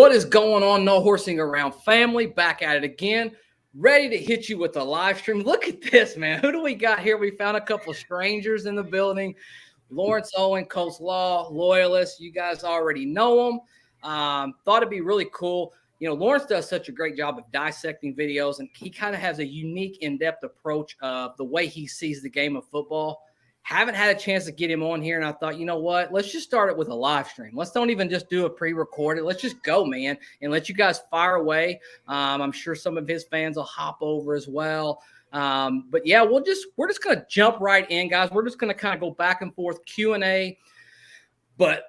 What is going on, No Horsing Around family? Back at it again, ready to hit you with a live stream. Look at this, man. Who do we got here? We found a couple of strangers in the building. Lawrence and Colts Loyalists. You guys already know them. Thought it'd be really cool. You know, Lawrence does such a great job of dissecting videos, and he kind of has a unique, in-depth approach of the way he sees the game of football. Haven't had a chance to get him on here, and I thought, you know what? Let's just start it with a live stream. Let's don't even just do a pre-recorded. Let's just go, man, and let you guys fire away. I'm sure some of his fans will hop over as well. But yeah, we're just gonna jump right in, guys. We're just gonna kind of go back and forth Q&A. But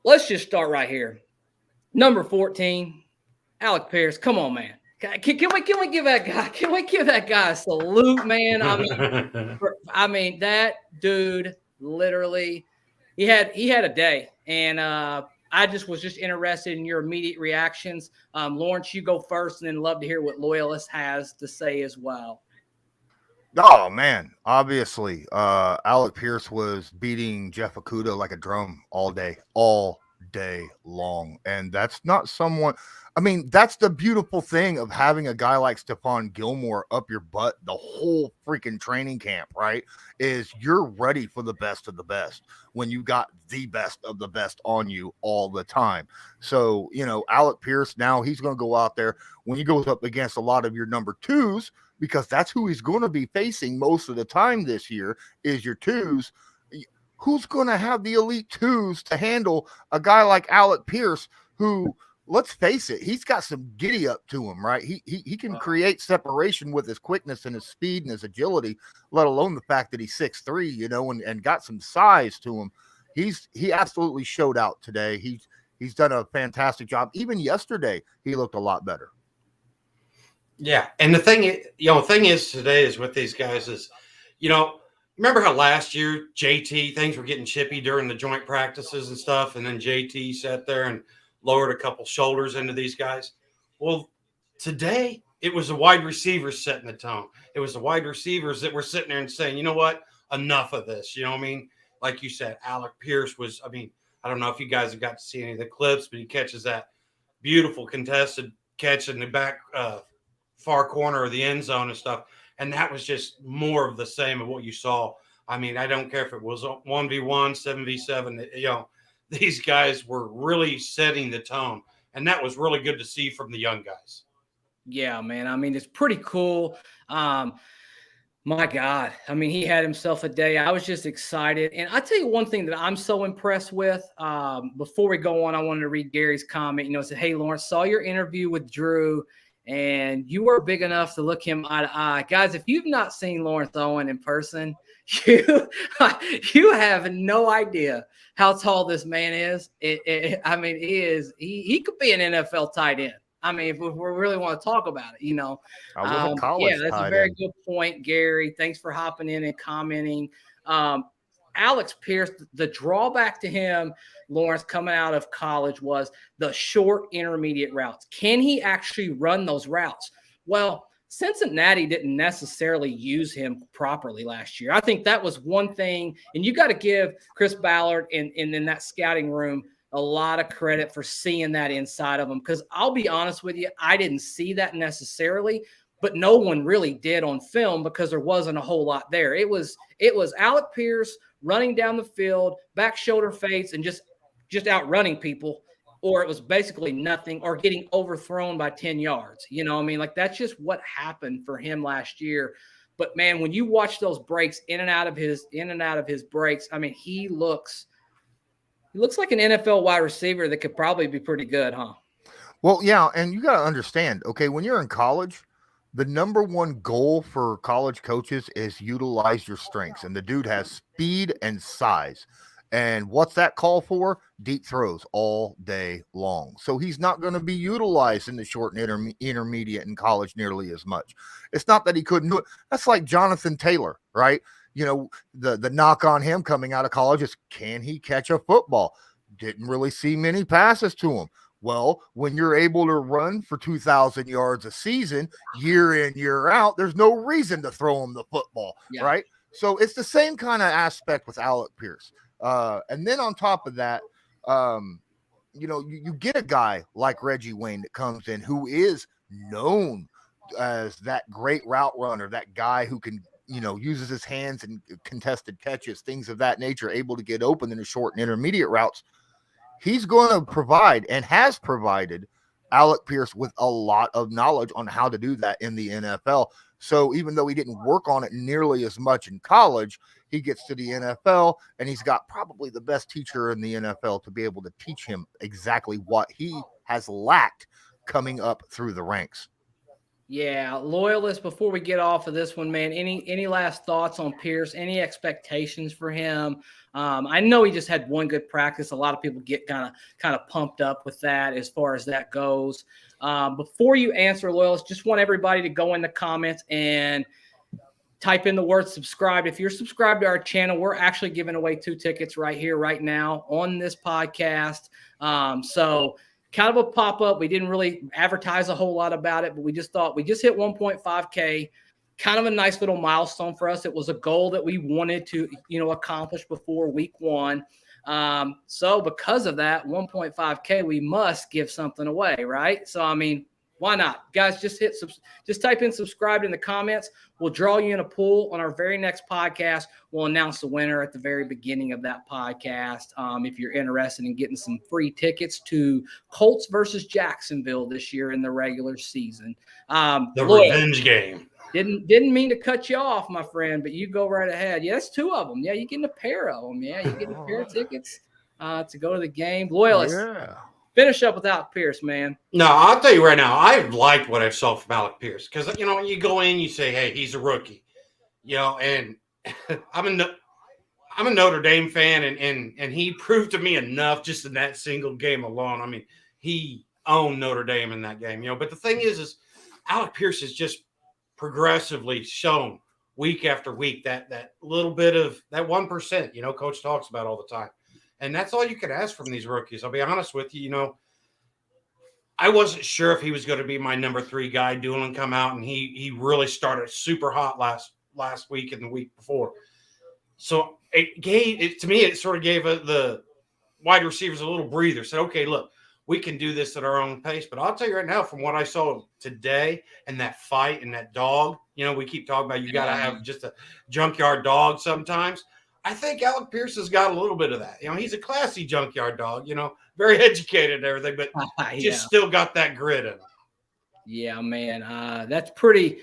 let's just start right here. Number 14, Alec Pierce. Come on, man. Can we give that guy? Can we give that guy a salute, man? I mean that dude literally, he had a day, and I was just interested in your immediate reactions. Lawrence, you go first, and then love to hear what Loyalist has to say as well. Oh man, obviously, Alec Pierce was beating Jeff Okudah like a drum all day long, and that's not someone. I mean, that's the beautiful thing of having a guy like Stephon Gilmore up your butt the whole freaking training camp, right? Is you're ready for the best of the best when you got the best of the best on you all the time. So, you know, Alec Pierce, now he's going to go out there when he goes up against a lot of your number twos, because that's who he's going to be facing most of the time this year is your twos. Who's going to have the elite twos to handle a guy like Alec Pierce who, let's face it, he's got some giddy up to him, right? He can create separation with his quickness and his speed and his agility, let alone the fact that he's 6'3", you know, and got some size to him. He absolutely showed out today. He's done a fantastic job. Even yesterday, he looked a lot better. Yeah, and the thing is today is with these guys is, you know, remember how last year JT, things were getting chippy during the joint practices and stuff, and then JT sat there and lowered a couple shoulders into these guys? Well, today it was the wide receivers setting the tone. It was the wide receivers that were sitting there and saying, you know what, enough of this. You know what I mean? Like you said, Alec Pierce was, I mean, I don't know if you guys have got to see any of the clips, but he catches that beautiful contested catch in the back far corner of the end zone and stuff. And that was just more of the same of what you saw. I mean, I don't care if it was 1v1, 7v7, you know, these guys were really setting the tone. And that was really good to see from the young guys. Yeah, man. I mean, it's pretty cool. My God. I mean, he had himself a day. I was just excited. And I tell you one thing that I'm so impressed with. Before we go on, I wanted to read Gary's comment. You know, it said, hey, Lawrence, saw your interview with Drew, and you were big enough to look him eye to eye. Guys, if you've not seen Lawrence Owen in person, you have no idea how tall this man is. I mean, he could be an NFL tight end. I mean, if we really want to talk about it, you know. Yeah, that's a very good point, Gary. Thanks for hopping in and commenting. Alex Pierce, the drawback to him, Lawrence, coming out of college was the short intermediate routes. Can he actually run those routes? Well, Cincinnati didn't necessarily use him properly last year. I think that was one thing, and you got to give Chris Ballard and in that scouting room a lot of credit for seeing that inside of him, because I'll be honest with you, I didn't see that necessarily, but no one really did on film because there wasn't a whole lot there. It was Alec Pierce running down the field, back shoulder fades, and just outrunning people, or it was basically nothing, or getting overthrown by 10 yards. You know what I mean? Like, that's just what happened for him last year. But man, when you watch those breaks in and out of his breaks, I mean, he looks like an NFL wide receiver that could probably be pretty good, huh? Well, yeah, and you got to understand, okay, when you're in college, the number one goal for college coaches is utilize your strengths, and the dude has speed and size. And what's that call for? Deep throws all day long. So he's not going to be utilized in the short and intermediate in college nearly as much. It's not that he couldn't do it. That's like Jonathan Taylor, right? You know, the knock on him coming out of college is, can he catch a football? Didn't really see many passes to him. Well, when you're able to run for 2,000 yards a season, year in, year out, there's no reason to throw him the football, right? So it's the same kind of aspect with Alec Pierce. And then on top of that, you get a guy like Reggie Wayne that comes in who is known as that great route runner, that guy who can, uses his hands and contested catches, things of that nature, able to get open in the short and intermediate routes. He's going to provide and has provided Alec Pierce with a lot of knowledge on how to do that in the NFL. So even though he didn't work on it nearly as much in college, he gets to the NFL and he's got probably the best teacher in the NFL to be able to teach him exactly what he has lacked coming up through the ranks. Yeah, Loyalists, before we get off of this one, man, any last thoughts on Pierce? Any expectations for him? I know he just had one good practice. A lot of people get kind of pumped up with that as far as that goes. Before you answer, Loyalists, just want everybody to go in the comments and type in the word subscribe. If you're subscribed to our channel, we're actually giving away 2 tickets right here, right now on this podcast. So kind of a pop-up. We didn't really advertise a whole lot about it, but we just thought we just hit 1.5K. Kind of a nice little milestone for us. It was a goal that we wanted to, accomplish before week 1. So because of that, 1.5K, we must give something away, right? So, I mean, why not? Guys, just type in subscribe in the comments. We'll draw you in a pool on our very next podcast. We'll announce the winner at the very beginning of that podcast. If you're interested in getting some free tickets to Colts versus Jacksonville this year in the regular season. The revenge game. Didn't mean to cut you off, my friend, but you go right ahead. Yeah, that's 2 of them. Yeah, you're getting a pair of them. Yeah, you're getting a pair of tickets to go to the game. Loyalists. Yeah. Finish up with Alec Pierce, man. No, I'll tell you right now, I liked what I saw from Alec Pierce because, when you go in, you say, hey, he's a rookie, and I'm a Notre Dame fan, and he proved to me enough just in that single game alone. I mean, he owned Notre Dame in that game, but the thing is Alec Pierce has just progressively shown week after week that little bit of that 1%, Coach talks about all the time. And that's all you could ask from these rookies. I'll be honest with you. I wasn't sure if he was going to be my number 3 guy. Doolin come out, and he really started super hot last week and the week before. So it sort of gave the wide receivers a little breather. Said, okay, look, we can do this at our own pace. But I'll tell you right now, from what I saw today and that fight and that dog, we keep talking about you got to have just a junkyard dog sometimes. I think Alec Pierce has got a little bit of that. He's a classy junkyard dog, very educated and everything, but just still got that grit in him. Yeah, man. That's pretty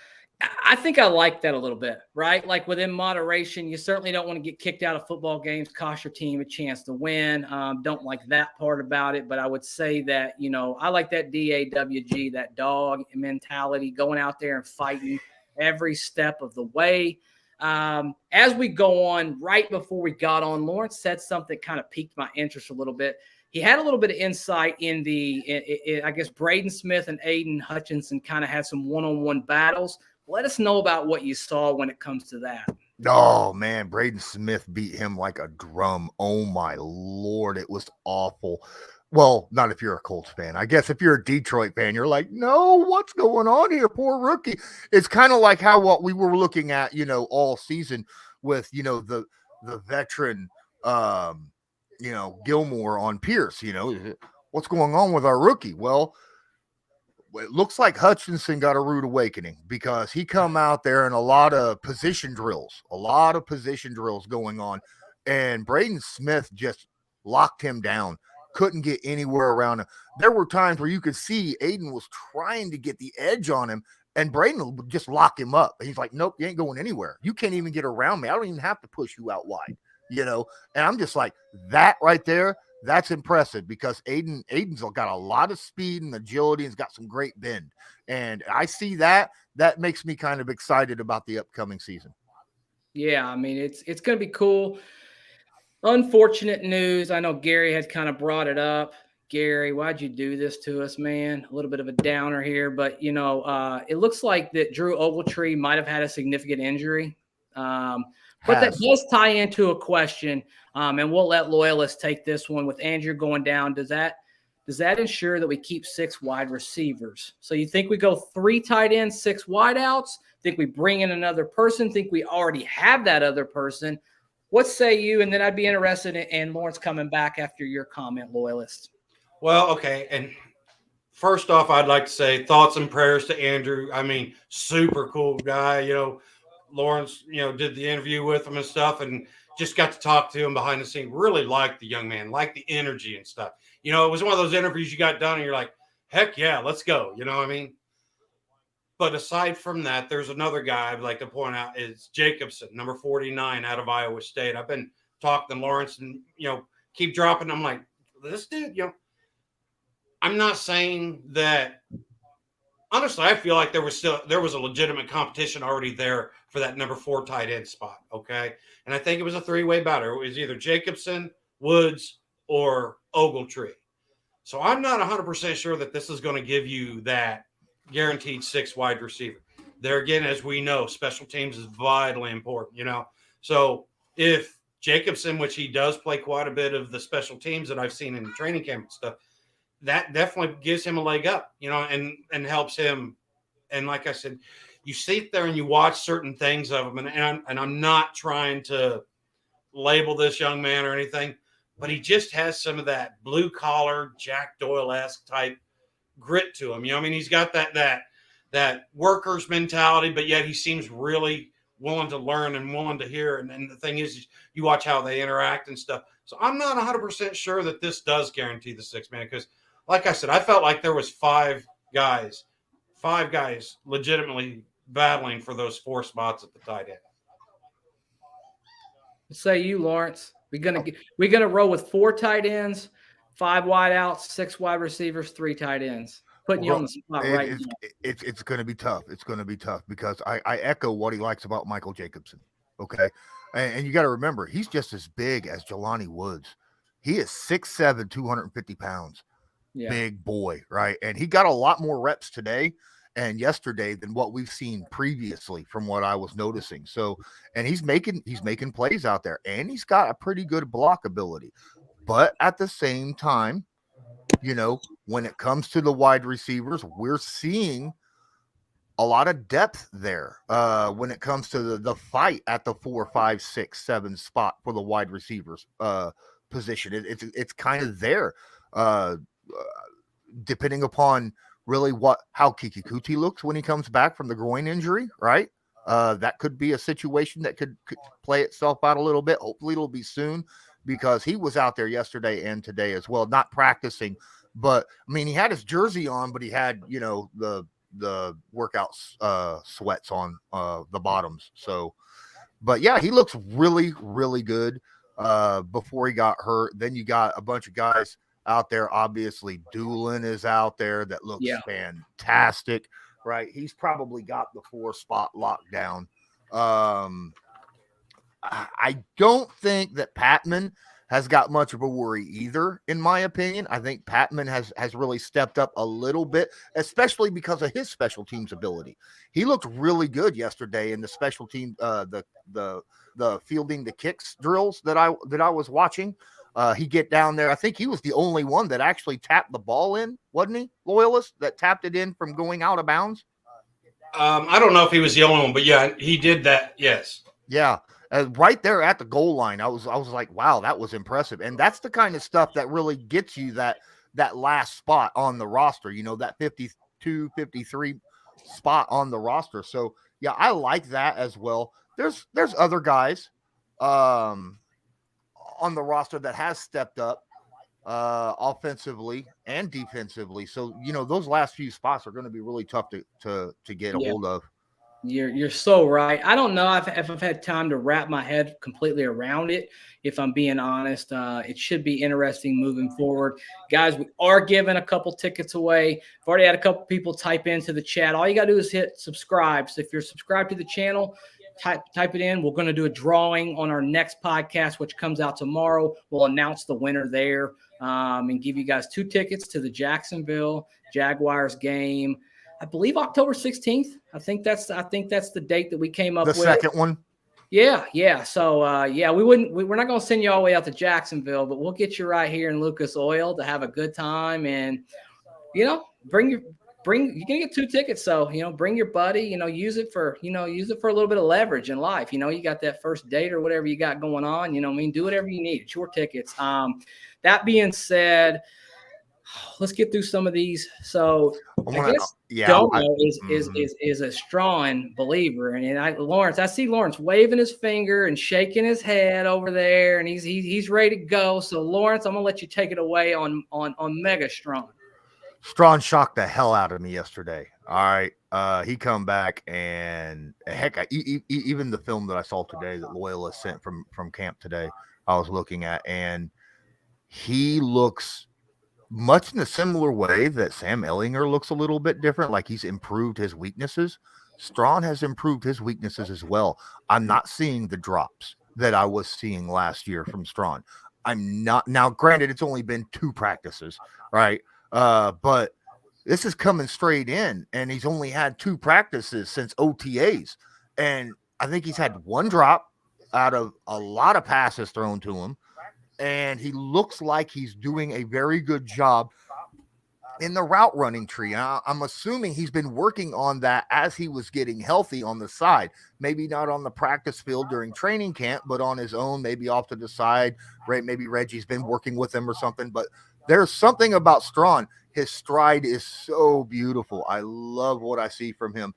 – I think I like that a little bit, right? Like within moderation, you certainly don't want to get kicked out of football games, cost your team a chance to win. Don't like that part about it, but I would say that, I like that DAWG, that dog mentality, going out there and fighting every step of the way. As we go on, right before we got on, Lawrence said something kind of piqued my interest a little bit. He had a little bit of insight in I guess Braden Smith and Aiden Hutchinson kind of had some one-on-one battles. Let us know about what you saw when it comes to that. Oh, man, Braden Smith beat him like a drum. Oh, my Lord, it was awful. Well, not if you're a Colts fan. I guess if you're a Detroit fan, you're like, no, what's going on here? Poor rookie. It's kind of like what we were looking at, all season with, the veteran, Gilmore on Pierce, what's going on with our rookie? Well, it looks like Hutchinson got a rude awakening because he come out there and a lot of position drills going on. And Braden Smith just locked him down. Couldn't get anywhere around him. There were times where you could see Aiden was trying to get the edge on him, and Braden would just lock him up. And he's like, nope, you ain't going anywhere. You can't even get around me. I don't even have to push you out wide, And I'm just like, that right there, that's impressive because Aiden's got a lot of speed and agility and has got some great bend. And I see that makes me kind of excited about the upcoming season. Yeah, I mean, it's going to be cool. Unfortunate news. I know Gary has kind of brought it up. Gary, why'd you do this to us, man? A little bit of a downer here, but it looks like that Drew Ogletree might have had a significant injury. But that does tie into a question, and we'll let Loyalists take this one. With Andrew going down, does that ensure that we keep 6 wide receivers? So you think we go 3 tight ends, 6 wideouts? Think we bring in another person? Think we already have that other person? What say you? And then I'd be interested in Lawrence coming back after your comment, Loyalist. Well, okay. And first off, I'd like to say thoughts and prayers to Andrew. I mean, super cool guy. Lawrence, did the interview with him and stuff, and just got to talk to him behind the scene. Really liked the young man, liked the energy and stuff. It was one of those interviews you got done and you're like, heck yeah, let's go. You know what I mean? But aside from that, there's another guy I'd like to point out is Jacobson, number 49 out of Iowa State. I've been talking to Lawrence and, keep dropping. I'm like, this dude, I'm not saying that. Honestly, I feel like there was a legitimate competition already there for that number 4 tight end spot. Okay. And I think it was a 3-way battle. It was either Jacobson, Woods, or Ogletree. So I'm not 100% sure that this is going to give you that guaranteed 6 wide receiver. There again, as we know, special teams is vitally important, So if Jacobson, which he does play quite a bit of the special teams that I've seen in the training camp and stuff, that definitely gives him a leg up, and helps him. And like I said, you sit there and you watch certain things of him, and I'm not trying to label this young man or anything, but he just has some of that blue collar Jack Doyle-esque type grit to him. He's got that worker's mentality, but yet he seems really willing to learn and willing to hear. And the thing is, you watch how they interact and stuff. So I'm not 100% sure that this does guarantee the 6 man, because like I said, I felt like there was 5 guys legitimately battling for those 4 spots at the tight end. What say you, Lawrence? We're gonna roll with 4 tight ends, 5 wide outs, 6 wide receivers, 3 tight ends. Putting you on the spot right now. It's going to be tough. It's going to be tough because I echo what he likes about Michael Jacobson. Okay. And you got to remember, he's just as big as Jelani Woods. He is 6'7", 250 pounds. Yeah. Big boy, right? And he got a lot more reps today and yesterday than what we've seen previously from what I was noticing. So, and he's making plays out there, and he's got a pretty good block ability. But at the same time, when it comes to the wide receivers, we're seeing a lot of depth there when it comes to the fight at the 4, 5, 6, 7 spot for the wide receivers position. It's kind of there, depending upon really how Kiki Kuti looks when he comes back from the groin injury, right? That could be a situation that could play itself out a little bit. Hopefully it'll be soon, because he was out there yesterday and today as well, not practicing. But I mean, he had his jersey on, but he had, the workout sweats on the bottoms. So, but yeah, he looks really, really good before he got hurt. Then you got a bunch of guys out there. Obviously, Doolin is out there that looks fantastic, right? He's probably got the 4 spot locked down. I don't think that Patman has got much of a worry either, in my opinion. I think Patman has really stepped up a little bit, especially because of his special teams ability. He looked really good yesterday in the special team, the fielding the kicks drills that I was watching. He get down there. I think he was the only one that actually tapped the ball in, wasn't he, Loyalist, that tapped it in from going out of bounds? I don't know if he was the only one, but yeah, he did that. Yes. Yeah. Right there at the goal line, I was like, wow, that was impressive. And that's the kind of stuff that really gets you that last spot on the roster, that 52, 53 spot on the roster. So yeah, I like that as well. There's other guys on the roster that has stepped up offensively and defensively. So, those last few spots are going to be really tough to get a hold of. You're so right. I don't know if I've had time to wrap my head completely around it. If I'm being honest, it should be interesting moving forward. Guys, we are giving a couple tickets away. I've already had a couple people type into the chat. All you got to do is hit subscribe. So if you're subscribed to the channel, type it in. We're going to do a drawing on our next podcast, which comes out tomorrow. We'll announce the winner there and give you guys 2 tickets to the Jacksonville Jaguars game. I believe October 16th. I think that's the date that we came up with. The second one. Yeah. So we're not going to send you all the way out to Jacksonville, but we'll get you right here in Lucas Oil to have a good time and bring you can get 2 tickets. So, bring your buddy, use it for a little bit of leverage in life. You got that first date or whatever you got going on, do whatever you need. It's your tickets. That being said, let's get through some of these. So I guess Domo is a strong believer. And Lawrence, I see Lawrence waving his finger and shaking his head over there, and he's ready to go. So Lawrence, I'm gonna let you take it away on Mega Strong. Strachan shocked the hell out of me yesterday. All right. He come back and heck, even the film that I saw today that Loyalists sent from camp today, I was looking at, and he looks much in a similar way that Sam Ehlinger looks a little bit different. Like he's improved his weaknesses. Strachan has improved his weaknesses as well. I'm not seeing the drops that I was seeing last year from Strachan. I'm not now. Granted, it's only been 2 practices, right? But this is coming straight in, and he's only had 2 practices since OTAs. And I think he's had 1 drop out of a lot of passes thrown to him. And he looks like he's doing a very good job in the route running tree. I'm assuming he's been working on that as he was getting healthy on the side. Maybe not on the practice field during training camp, but on his own, maybe off to the side. Right? Maybe Reggie's been working with him or something. But there's something about Strachan. His stride is so beautiful. I love what I see from him.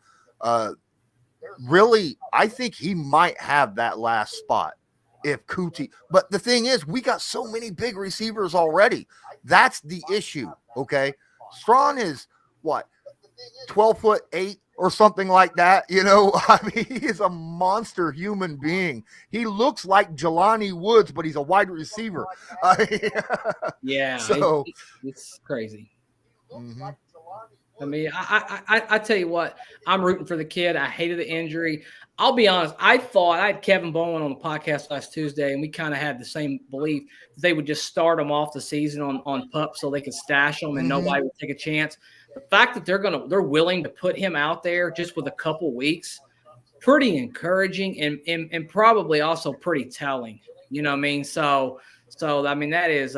Really, I think he might have that last spot if Kuti. But the thing is, we got so many big receivers already. That's the issue, okay? Strachan is, 12'8" or something like that, I mean, he is a monster human being. He looks like Jelani Woods, but he's a wide receiver. Yeah, so it's crazy. Mm-hmm. I mean, I tell you what, I'm rooting for the kid. I hated the injury. I'll be honest. I thought I had Kevin Bowen on the podcast last Tuesday, and we kind of had the same belief that they would just start him off the season on PUP so they could stash him and nobody would take a chance. The fact that they're willing to put him out there just with a couple weeks, pretty encouraging and probably also pretty telling. You know what I mean? So I mean that is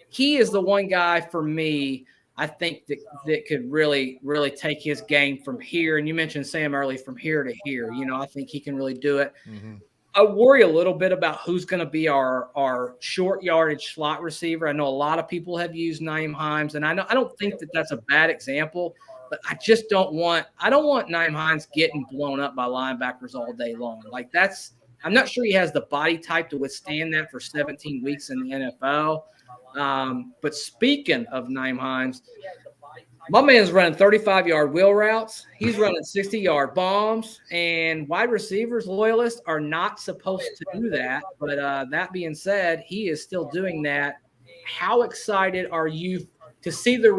he is the one guy for me. I think that could really, really take his game from here. And you mentioned Sam early, from here to here. I think he can really do it. Mm-hmm. I worry a little bit about who's going to be our short yardage slot receiver. I know a lot of people have used Naheim Hines, and I don't think that that's a bad example, but I just don't want Naheim Hines getting blown up by linebackers all day long. Like I'm not sure he has the body type to withstand that for 17 weeks in the NFL. But speaking of Naheim Hines, my man's running 35-yard wheel routes. He's running 60-yard bombs, and wide receivers, Loyalists, are not supposed to do that. But that being said, he is still doing that. How excited are you to see the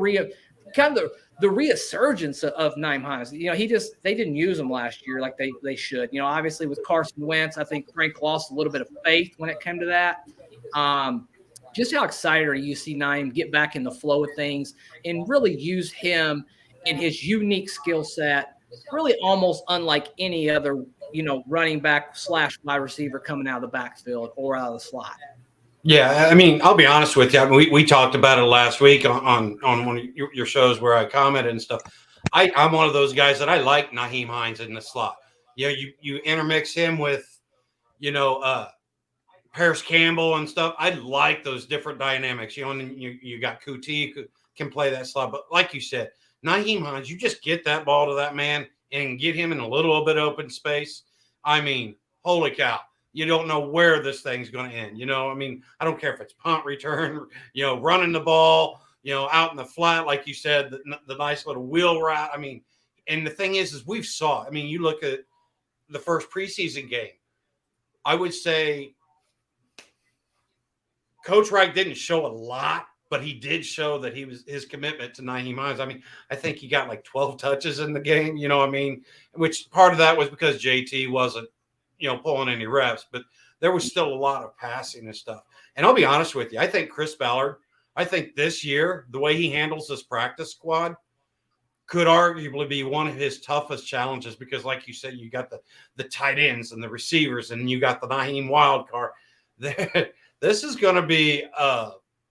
resurgence of Naheim Hines? They didn't use him last year like they should. Obviously with Carson Wentz, I think Frank lost a little bit of faith when it came to that. Just how excited are you to see Naheim get back in the flow of things and really use him in his unique skill set, really almost unlike any other, running back / wide receiver coming out of the backfield or out of the slot? Yeah, I mean, I'll be honest with you. I mean, we talked about it last week on one of your shows where I commented and stuff. I'm one of those guys that I like Naheim Hines in the slot. You intermix him with, Paris Campbell and stuff. I like those different dynamics. And you got Kuti who can play that slot. But like you said, Naheim Hines, you just get that ball to that man and get him in a little bit open space. I mean, holy cow. You don't know where this thing's going to end. I mean, I don't care if it's punt return, running the ball, out in the flat, like you said, the nice little wheel route. I mean, and the thing is we've saw, I mean, you look at the first preseason game, I would say Coach Reich didn't show a lot, but he did show that his commitment to Naheim Hines. I mean, I think he got like 12 touches in the game, which part of that was because JT wasn't, pulling any reps, but there was still a lot of passing and stuff. And I'll be honest with you, I think Chris Ballard, this year, the way he handles this practice squad could arguably be one of his toughest challenges because, like you said, you got the tight ends and the receivers, and you got the Naheim wild card. This is going to be,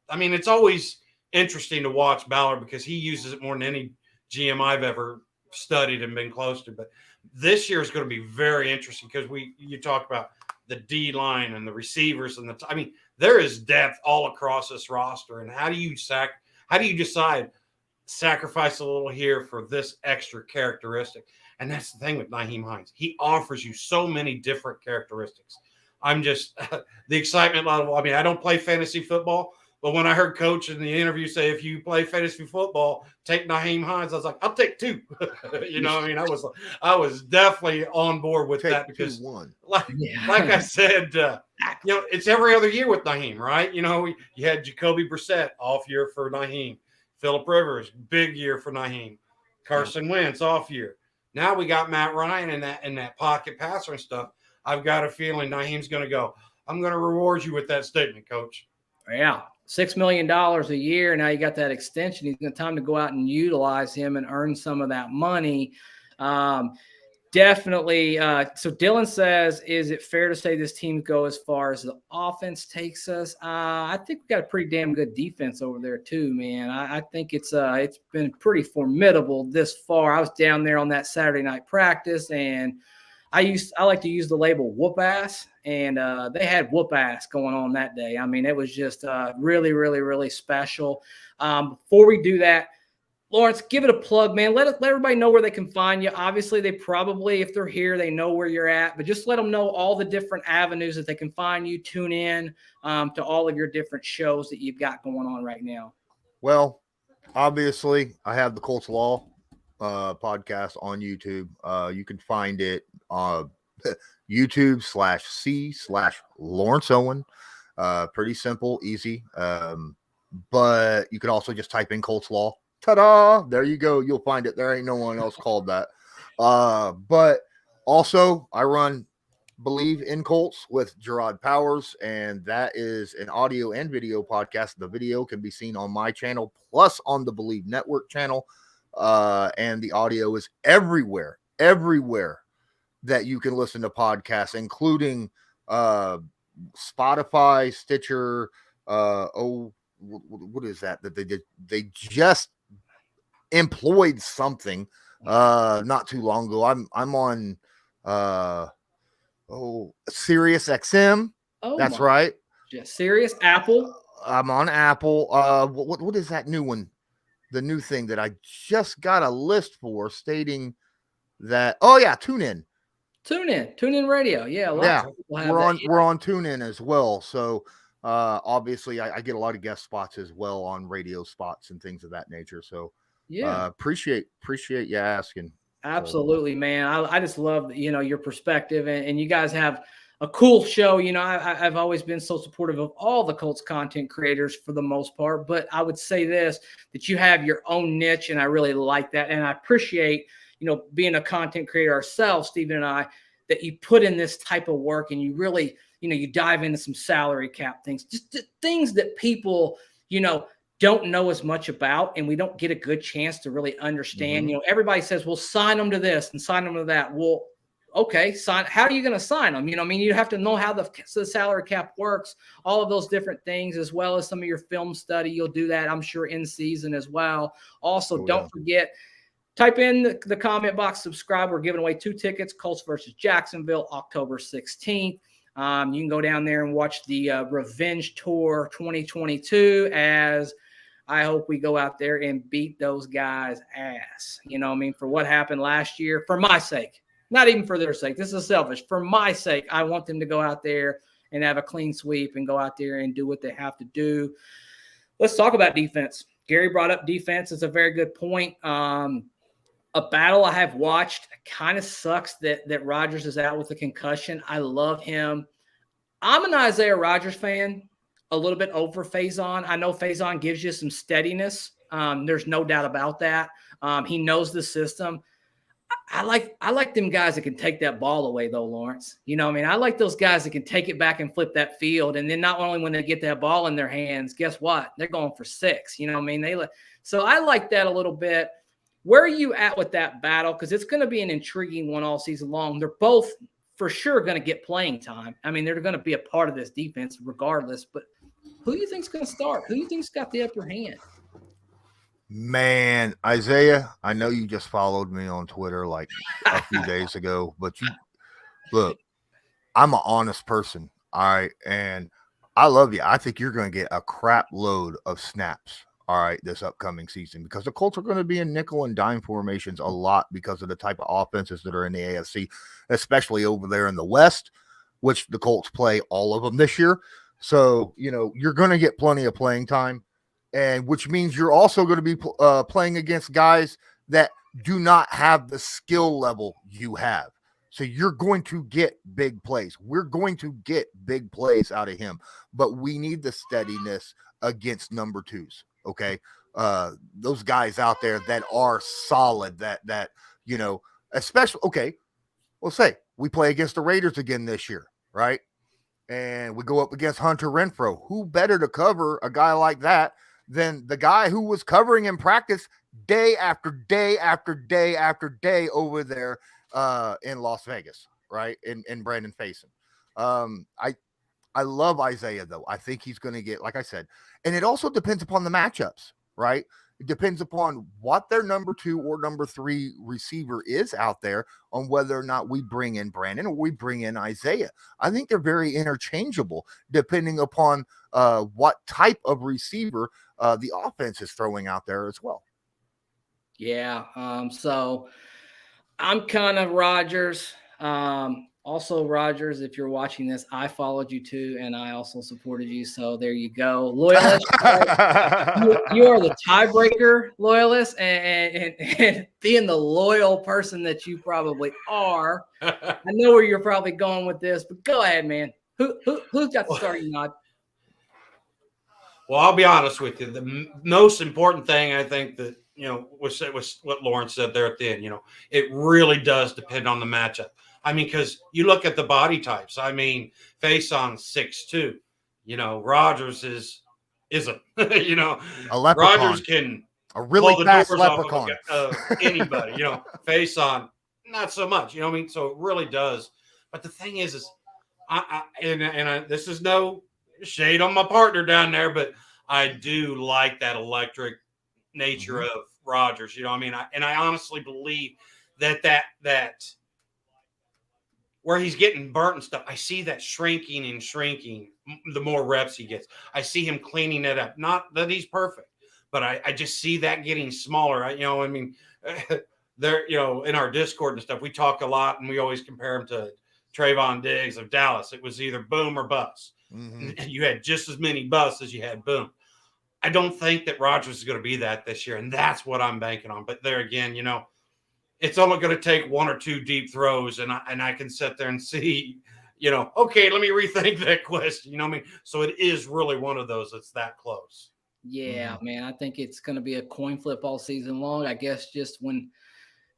it's always interesting to watch Ballard because he uses it more than any GM I've ever studied and been close to. But this year is going to be very interesting because you talk about the D line and the receivers and there is depth all across this roster. And how do you decide sacrifice a little here for this extra characteristic? And that's the thing with Naheim Hines. He offers you so many different characteristics. I'm just the excitement level. I mean, I don't play fantasy football, but when I heard Coach in the interview say, if you play fantasy football, take Naheim Hines, I was like, I'll take 2. I was definitely on board with that because, like I said, it's every other year with Naheim, right? You had Jacoby Brissett, off year for Naheim. Phillip Rivers, big year for Naheim. Carson Wentz, off year. Now we got Matt Ryan and that pocket passer and stuff. I've got a feeling Naheim's going to go, I'm going to reward you with that statement, Coach. Yeah, $6 million a year. Now you got that extension. He's got time to go out and utilize him and earn some of that money. Definitely. So Dylan says, is it fair to say this team go as far as the offense takes us? I think we got a pretty damn good defense over there too, man. I think it's been pretty formidable this far. I was down there on that Saturday night practice, and I like to use the label whoop ass, and they had whoop ass going on that day. I mean, it was just really, really, really special. Before we do that, Lawrence, give it a plug, man. Let everybody know where they can find you. Obviously, they probably, if they're here, they know where you're at, but just let them know all the different avenues that they can find you, tune in to all of your different shows that you've got going on right now. Well, obviously, I have the Colts Law podcast on YouTube. You can find it on YouTube/C/Lawrence Owen. Pretty simple, easy. But you could also just type in Colts Law. Ta-da! There you go. You'll find it. There ain't no one else called that. But also, I run Believe in Colts with Gerard Powers, and that is an audio and video podcast. The video can be seen on my channel, plus on the Believe Network channel. And the audio is everywhere that you can listen to podcasts, including Spotify, Stitcher. What is that they did? They just employed something not too long ago. I'm on Sirius XM. Oh, that's right. Yeah, Sirius Apple. I'm on Apple. What is that new one? The new thing that I just got a list for stating that. Oh yeah, tune in radio. Yeah, we're on TuneIn as well. So obviously I get a lot of guest spots as well on radio spots and things of that nature. So yeah, appreciate you asking. Absolutely, man. I just love your perspective, and you guys have a cool show. I've always been so supportive of all the Colts content creators for the most part, but I would say this, that you have your own niche, and I really like that. And I appreciate, being a content creator ourselves, Stephen and I, that you put in this type of work and you really, you dive into some salary cap things, just things that people, don't know as much about, and we don't get a good chance to really understand. Mm-hmm. Everybody says, well, sign them to this and sign them to that. Well, okay, sign. How are you going to sign them? You have to know how the salary cap works, all of those different things, as well as some of your film study. You'll do that, I'm sure, in season as well. Also, don't forget, type in the comment box, subscribe. We're giving away 2 tickets, Colts versus Jacksonville, October 16th. You can go down there and watch the Revenge Tour 2022, as I hope we go out there and beat those guys' ass. For what happened last year, for my sake. Not even for their sake. This is selfish. For my sake, I want them to go out there and have a clean sweep and go out there and do what they have to do. Let's talk about defense. Gary brought up defense. It's a very good point. A battle I have watched. Kind of sucks that Rodgers is out with a concussion. I love him. I'm an Isaiah Rodgers fan, a little bit over Faison. I know Faison gives you some steadiness. There's no doubt about that. He knows the system. I like them guys that can take that ball away, though, Lawrence. I like those guys that can take it back and flip that field. And then not only when they get that ball in their hands, guess what? They're going for 6. So I like that a little bit. Where are you at with that battle? Because it's going to be an intriguing one all season long. They're both for sure going to get playing time. They're going to be a part of this defense regardless. But who do you think's going to start? Who do you think's got the upper hand? Man, Isaiah, I know you just followed me on Twitter like a few days ago, but you look, I'm an honest person. All right. And I love you. I think you're going to get a crap load of snaps. All right. This upcoming season, because the Colts are going to be in nickel and dime formations a lot because of the type of offenses that are in the AFC, especially over there in the West, which the Colts play all of them this year. So, you're going to get plenty of playing time, and which means you're also going to be playing against guys that do not have the skill level you have. So you're going to get big plays. We're going to get big plays out of him, but we need the steadiness against number twos. Okay. Those guys out there that are solid, that, especially, okay, we'll say we play against the Raiders again this year, right? And we go up against Hunter Renfrow. Who better to cover a guy like that than the guy who was covering in practice day after day after day after day over there in Las Vegas, right? In Brandon Faison. I love Isaiah, though. I think he's going to get, like I said, and it also depends upon the matchups, right? It depends upon what their number 2 or number 3 receiver is out there on whether or not we bring in Brandon or we bring in Isaiah. I think they're very interchangeable depending upon what type of receiver the offense is throwing out there as well. Yeah. So I'm kind of Rodgers. Also, Rodgers, if you're watching this, I followed you too, and I also supported you. So there you go. Loyalist, you are the tiebreaker, Loyalist, and being the loyal person that you probably are. I know where you're probably going with this, but go ahead, man. Who's got the starting nod? Well, I'll be honest with you. The most important thing I think that was what Lawrence said there at the end. It really does depend on the matchup. I mean, because you look at the body types. I mean, Faison 6'2". Rodgers isn't. A leprechaun. Rodgers can a really blow the fast doors leprechaun. off of anybody. Faison not so much. You know what I mean? So it really does. But the thing is I this is no shade on my partner down there, but I do like that electric nature of Rodgers. I mean, I honestly believe that where he's getting burnt and stuff, I see that shrinking the more reps he gets. I see him cleaning it up. Not that he's perfect, but I just see that getting smaller. I mean, there, in our Discord and stuff, we talk a lot and we always compare him to Trayvon Diggs of Dallas. It was either boom or bust. Mm-hmm. You had just as many busts as you had boom. I don't think that Rodgers is going to be that this year, and that's what I'm banking on. But there again, it's only going to take 1 or 2 deep throws, and I can sit there and see, okay, let me rethink that question. I mean, so it is really one of those that's that close. Yeah, man, I think it's going to be a coin flip all season long. I guess just when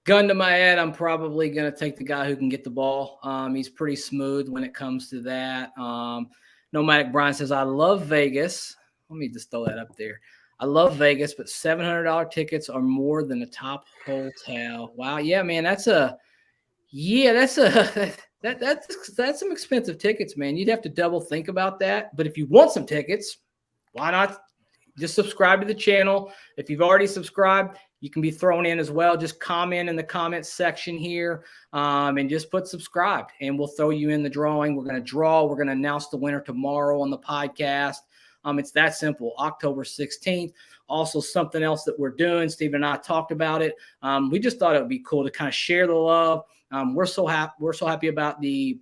gun to my head, I'm probably going to take the guy who can get the ball. He's pretty smooth when it comes to that. Nomadic Brian says, I love Vegas. Let me just throw that up there. I love Vegas, but $700 tickets are more than the top hotel. Wow. Yeah, man, that's some expensive tickets, man. You'd have to double think about that. But if you want some tickets, why not just subscribe to the channel? If you've already subscribed, you can be thrown in as well. Just comment in the comments section here and just put subscribed, and we'll throw you in the drawing. We're going to draw. We're going to announce the winner tomorrow on the podcast. It's that simple. October 16th. Also, something else that we're doing, Steve and I talked about it. We just thought it would be cool to kind of share the love. We're so happy about the,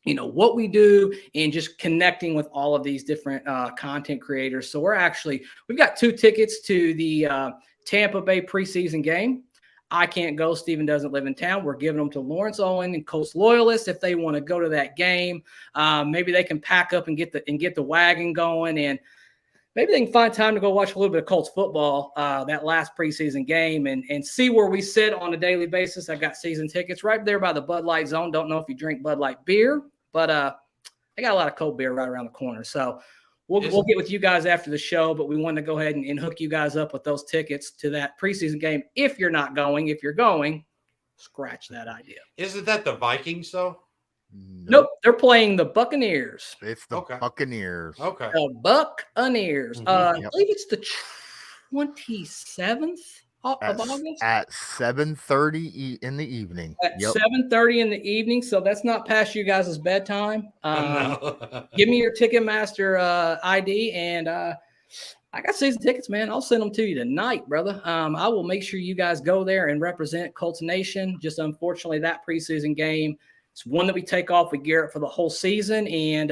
what we do and just connecting with all of these different content creators. So we've got 2 tickets to the Tampa Bay preseason game. I can't go. Steven doesn't live in town. We're giving them to Lawrence and Colts Loyalists if they want to go to that game. Maybe they can pack up and get the wagon going, and maybe they can find time to go watch a little bit of Colts football that last preseason game and see where we sit on a daily basis. I got season tickets right there by the Bud Light zone. Don't know if you drink Bud Light beer, but I got a lot of cold beer right around the corner. So we'll get with you guys after the show, but we wanted to go ahead and hook you guys up with those tickets to that preseason game. If you're not going, if you're going, scratch that idea. Isn't that the Vikings, though? Nope. They're playing the Buccaneers. It's the Buccaneers. Okay. The Buccaneers. I believe it's the 27th of August at 7:30 in the evening. At 7:30 in the evening. So that's not past you guys' bedtime. No. Give me your Ticketmaster ID, and I got season tickets, man. I'll send them to you tonight, brother. I will make sure you guys go there and represent Colts Nation. Just unfortunately, that preseason game, it's one that we take off with Garrett for the whole season, and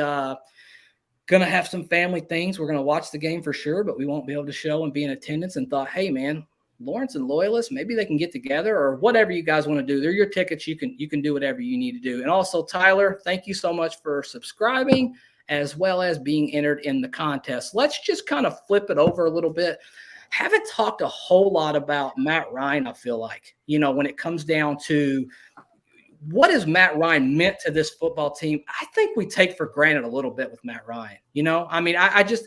going to have some family things. We're going to watch the game for sure, but we won't be able to show and be in attendance, and thought, hey, man, Lawrence and Loyalists, maybe they can get together, or whatever you guys want to do. They're your tickets. You can do whatever you need to do. And also, Tyler, thank you so much for subscribing as well as being entered in the contest. Let's just kind of flip it over a little bit. Haven't talked a whole lot about Matt Ryan, I feel like, when it comes down to what has Matt Ryan meant to this football team. I think we take for granted a little bit with Matt Ryan. I mean, I just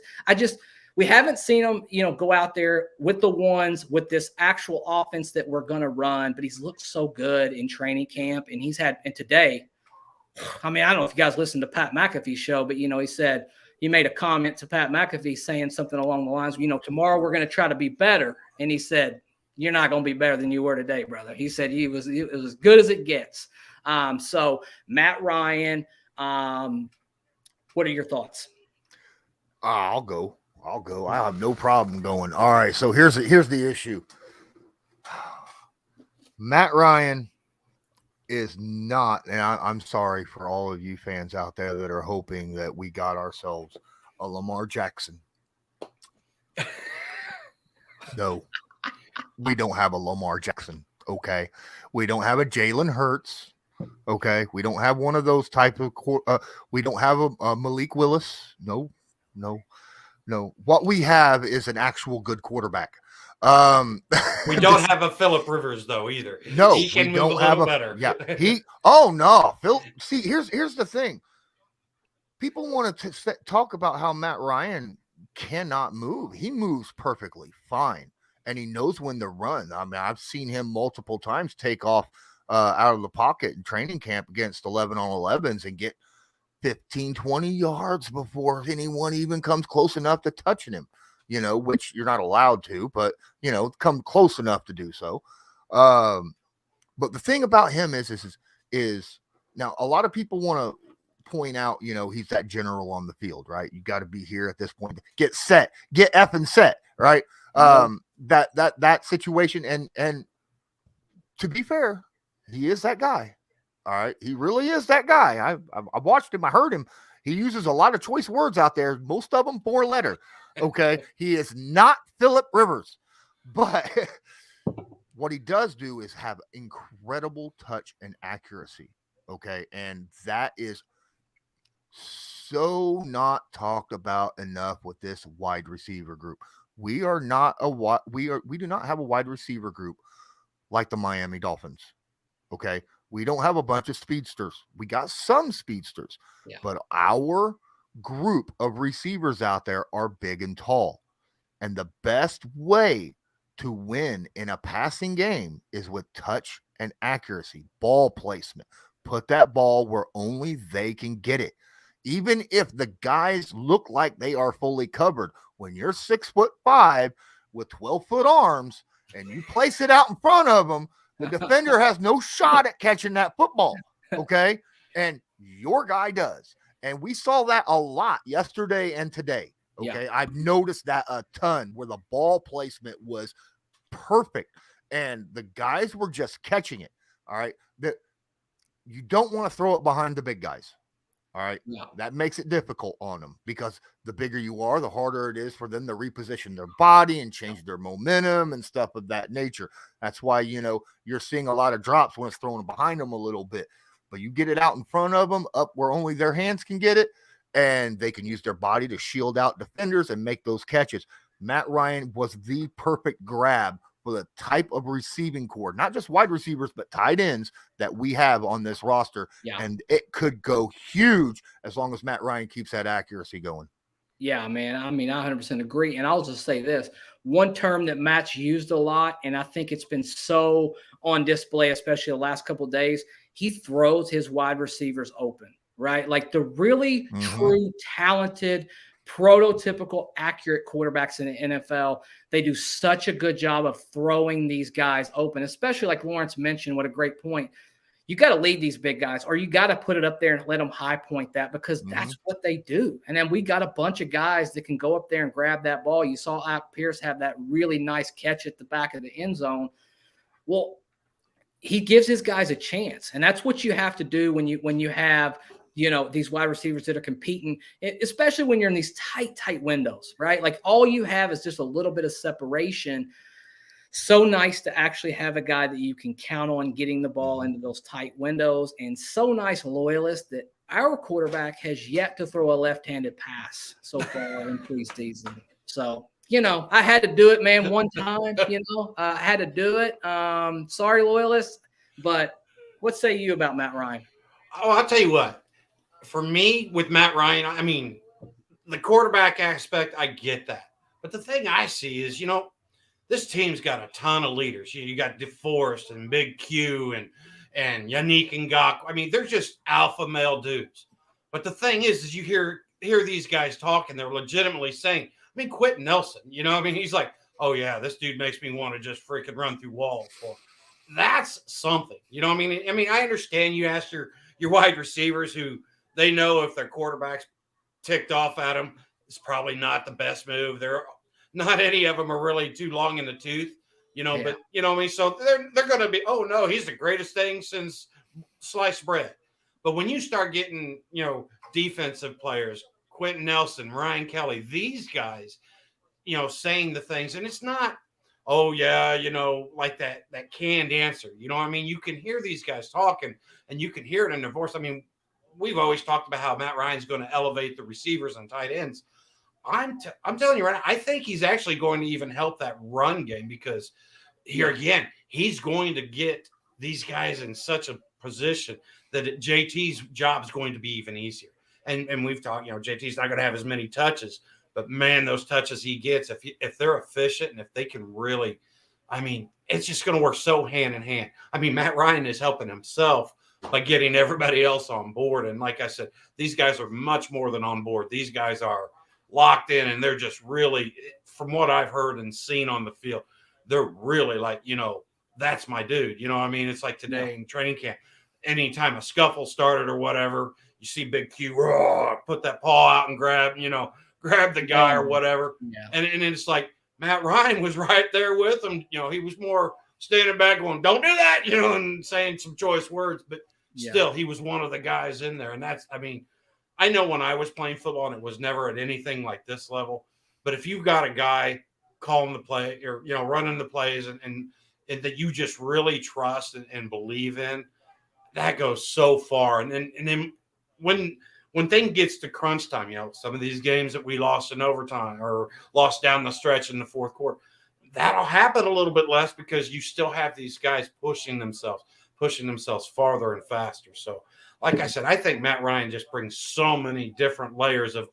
we haven't seen him, go out there with the ones, with this actual offense that we're going to run, but he's looked so good in training camp, and and today, I mean, I don't know if you guys listened to Pat McAfee's show, but, he said, he made a comment to Pat McAfee saying something along the lines, tomorrow we're going to try to be better. And he said, you're not going to be better than you were today, brother. He said it was as good as it gets. So Matt Ryan, what are your thoughts? I'll go. I have no problem going. All right. So here's the issue. Matt Ryan is not, and I'm sorry for all of you fans out there that are hoping that we got ourselves a Lamar Jackson. No, we don't have a Lamar Jackson. Okay. We don't have a Jalen Hurts. Okay. We don't have one of those type of, we don't have a Malik Willis. No. What we have is an actual good quarterback. We don't have a Phillip Rivers though either. No, he can we move don't a have little better. Yeah, Oh no, Phil. See, here's the thing. People want to talk about how Matt Ryan cannot move. He moves perfectly fine, and he knows when to run. I mean, I've seen him multiple times take off out of the pocket in training camp against 11-on-11s and get 15, 20 yards before anyone even comes close enough to touching him, which you're not allowed to, but, come close enough to do so. But the thing about him is now a lot of people want to point out, he's that general on the field, right? You got to be here at this point. Get effing set, right? That situation. And to be fair, he is that guy. All right. He really is that guy. I watched him. I heard him. He uses a lot of choice words out there. Most of them 4-letter. Okay. He is not Phillip Rivers, but what he does do is have incredible touch and accuracy. Okay. And that is so not talked about enough with this wide receiver group. We do not have a wide receiver group like the Miami Dolphins. Okay. We don't have a bunch of speedsters. We got some speedsters, but our group of receivers out there are big and tall. And the best way to win in a passing game is with touch and accuracy, ball placement. Put that ball where only they can get it. Even if the guys look like they are fully covered, when you're 6'5" with 12-foot arms and you place it out in front of them, the defender has no shot at catching that football, okay? And your guy does. And we saw that a lot yesterday and today, okay? Yeah. I've noticed that a ton where the ball placement was perfect, and the guys were just catching it, all right? You don't want to throw it behind the big guys, all right? Yeah. That makes it difficult on them because the bigger you are, the harder it is for them to reposition their body and change their momentum and stuff of that nature. That's why, you're seeing a lot of drops when it's thrown behind them a little bit. But you get it out in front of them, up where only their hands can get it, and they can use their body to shield out defenders and make those catches. Matt Ryan was the perfect grab for the type of receiving core, not just wide receivers, but tight ends that we have on this roster. Yeah. And it could go huge as long as Matt Ryan keeps that accuracy going. Yeah, man. I mean, I 100% agree. And I'll just say this. One term that Matt's used a lot, and I think it's been so on display, especially the last couple of days, he throws his wide receivers open, right? Like the really true, talented, prototypical accurate quarterbacks in the NFL. They do such a good job of throwing these guys open, especially like Lawrence mentioned. What a great point. You got to lead these big guys, or you got to put it up there and let them high point that, because that's what they do. And then we got a bunch of guys that can go up there and grab that ball. You saw Alec Pierce have that really nice catch at the back of the end zone. Well, he gives his guys a chance, and that's what you have to do when you have, these wide receivers that are competing, especially when you're in these tight windows, right? Like all you have is just a little bit of separation. So nice to actually have a guy that you can count on getting the ball into those tight windows, and so nice, Loyalist, that our quarterback has yet to throw a left-handed pass so far in preseason. So, I had to do it, man, one time, I had to do it. Sorry, Loyalist, but what say you about Matt Ryan? Oh, I'll tell you what. For me, with Matt Ryan, I mean, the quarterback aspect, I get that. But the thing I see is, this team's got a ton of leaders. You got DeForest and Big Q and Yannick Ngakoue. I mean, they're just alpha male dudes. But the thing is you hear these guys talk, and they're legitimately saying, Quentin Nelson, he's like, oh, yeah, this dude makes me want to just freaking run through walls. Well, that's something. I understand you asked your wide receivers who they know if their quarterback's ticked off at them, it's probably not the best move. Not any of them are really too long in the tooth, but so they're going to be, oh no, he's the greatest thing since sliced bread. But when you start getting, defensive players, Quentin Nelson, Ryan Kelly, these guys, saying the things, and it's not, oh yeah, like that canned answer. You can hear these guys talking, and you can hear it in their voice. We've always talked about how Matt Ryan's going to elevate the receivers and tight ends. I'm telling you right now, I think he's actually going to even help that run game, because here again, he's going to get these guys in such a position that JT's job is going to be even easier. And we've talked, JT's not going to have as many touches, but man, those touches he gets, if they're efficient and if they can really, it's just going to work so hand in hand. Matt Ryan is helping himself by getting everybody else on board. And like I said, these guys are much more than on board. These guys are locked in, and they're just really, from what I've heard and seen on the field, they're really like, that's my dude. It's like today in training camp, anytime a scuffle started or whatever, you see Big Q put that paw out and grab the guy or whatever. Yeah. And it's like Matt Ryan was right there with him. He was more standing back going, don't do that, and saying some choice words, but still he was one of the guys in there. And that's, I know when I was playing football, and it was never at anything like this level, but if you've got a guy calling the play or, running the plays and that you just really trust and believe in, that goes so far. And then when things gets to crunch time, some of these games that we lost in overtime or lost down the stretch in the fourth quarter, that'll happen a little bit less, because you still have these guys pushing themselves farther and faster. So, like I said, I think Matt Ryan just brings so many different layers of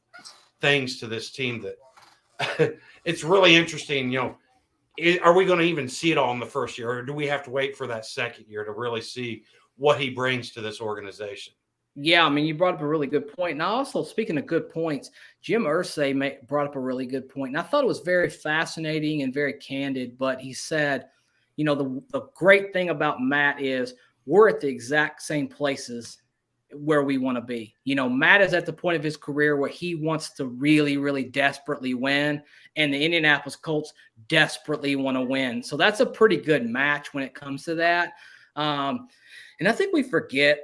things to this team that it's really interesting. Are we going to even see it all in the first year, or do we have to wait for that second year to really see what he brings to this organization? Yeah, you brought up a really good point. And also, speaking of good points, Jim Irsay brought up a really good point. And I thought it was very fascinating and very candid. But he said, the great thing about Matt is we're at the exact same places where we want to be. Matt is at the point of his career where he wants to really, really desperately win. And the Indianapolis Colts desperately want to win. So that's a pretty good match when it comes to that. And I think we forget,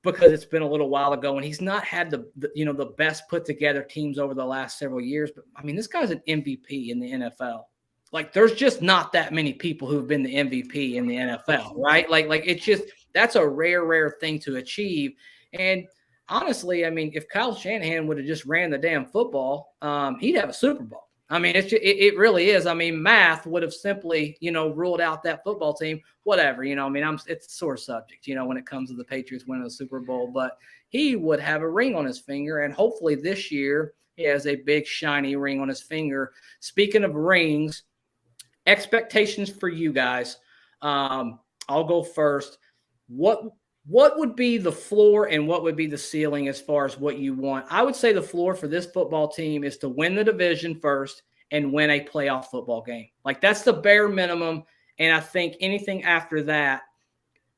because it's been a little while ago, and he's not had the best put together teams over the last several years. But this guy's an MVP in the NFL. Like, there's just not that many people who've been the MVP in the NFL, right? Like it's just, that's a rare thing to achieve. And honestly, if Kyle Shanahan would have just ran the damn football, he'd have a Super Bowl. It really is. Math would have simply, ruled out that football team, whatever, it's a sore subject, when it comes to the Patriots winning the Super Bowl, but he would have a ring on his finger. And hopefully this year he has a big shiny ring on his finger. Speaking of rings, expectations for you guys. I'll go first. What what would be the floor and what would be the ceiling as far as what you want? I would say the floor for this football team is to win the division first and win a playoff football game. Like, that's the bare minimum. And I think anything after that,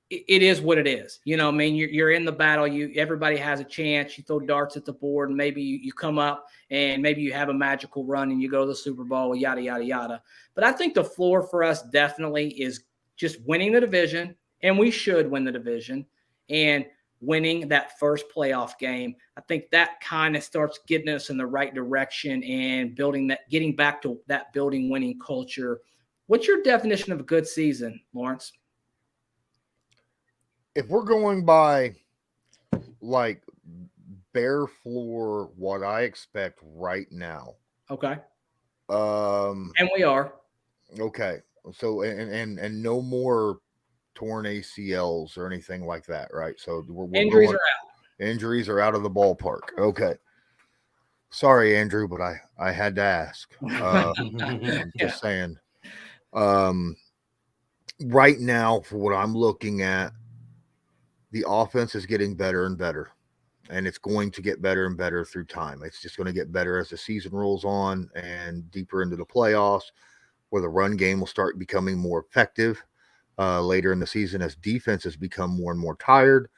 it is what it is. You know, I mean, you're in the battle. Everybody has a chance. You throw darts at the board, and maybe you come up and maybe you have a magical run and you go to the Super Bowl, yada, yada, yada. But I think the floor for us definitely is just winning the division, and we should win the division, and winning that first playoff game. I think that kind of starts getting us in the right direction and getting back to that building winning culture. What's your definition of a good season, Lawrence? If we're going by like bare floor, what I expect right now. Okay. And we are. Okay. So, and no more torn ACLs or anything like that, right? So injuries are out. Injuries are out of the ballpark. Okay. Sorry, Andrew, but I had to ask. I'm just saying. Right now, for what I'm looking at, the offense is getting better and better, and it's going to get better and better through time. It's just going to get better as the season rolls on and deeper into the playoffs, where the run game will start becoming more effective later in the season as defenses become more and more tired.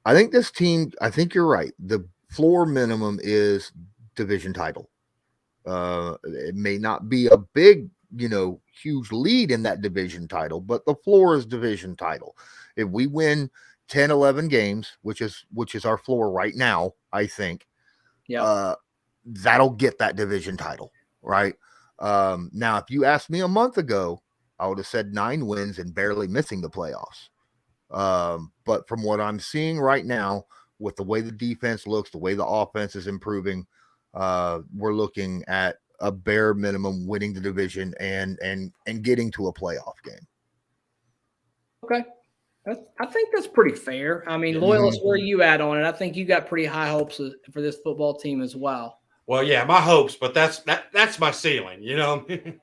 I think this team, I think you're right. The floor minimum is division title. It may not be a big, huge lead in that division title, but the floor is division title. If we win 10, 11 games, which is our floor right now, I think, that'll get that division title, right? Now, if you asked me a month ago, I would have said 9 wins and barely missing the playoffs. But from what I'm seeing right now, with the way the defense looks, the way the offense is improving, we're looking at a bare minimum winning the division and getting to a playoff game. Okay. I think that's pretty fair. I mean, Loyalists, where are you at on it? I think you got pretty high hopes for this football team as well. Well, yeah, my hopes, but that's my ceiling,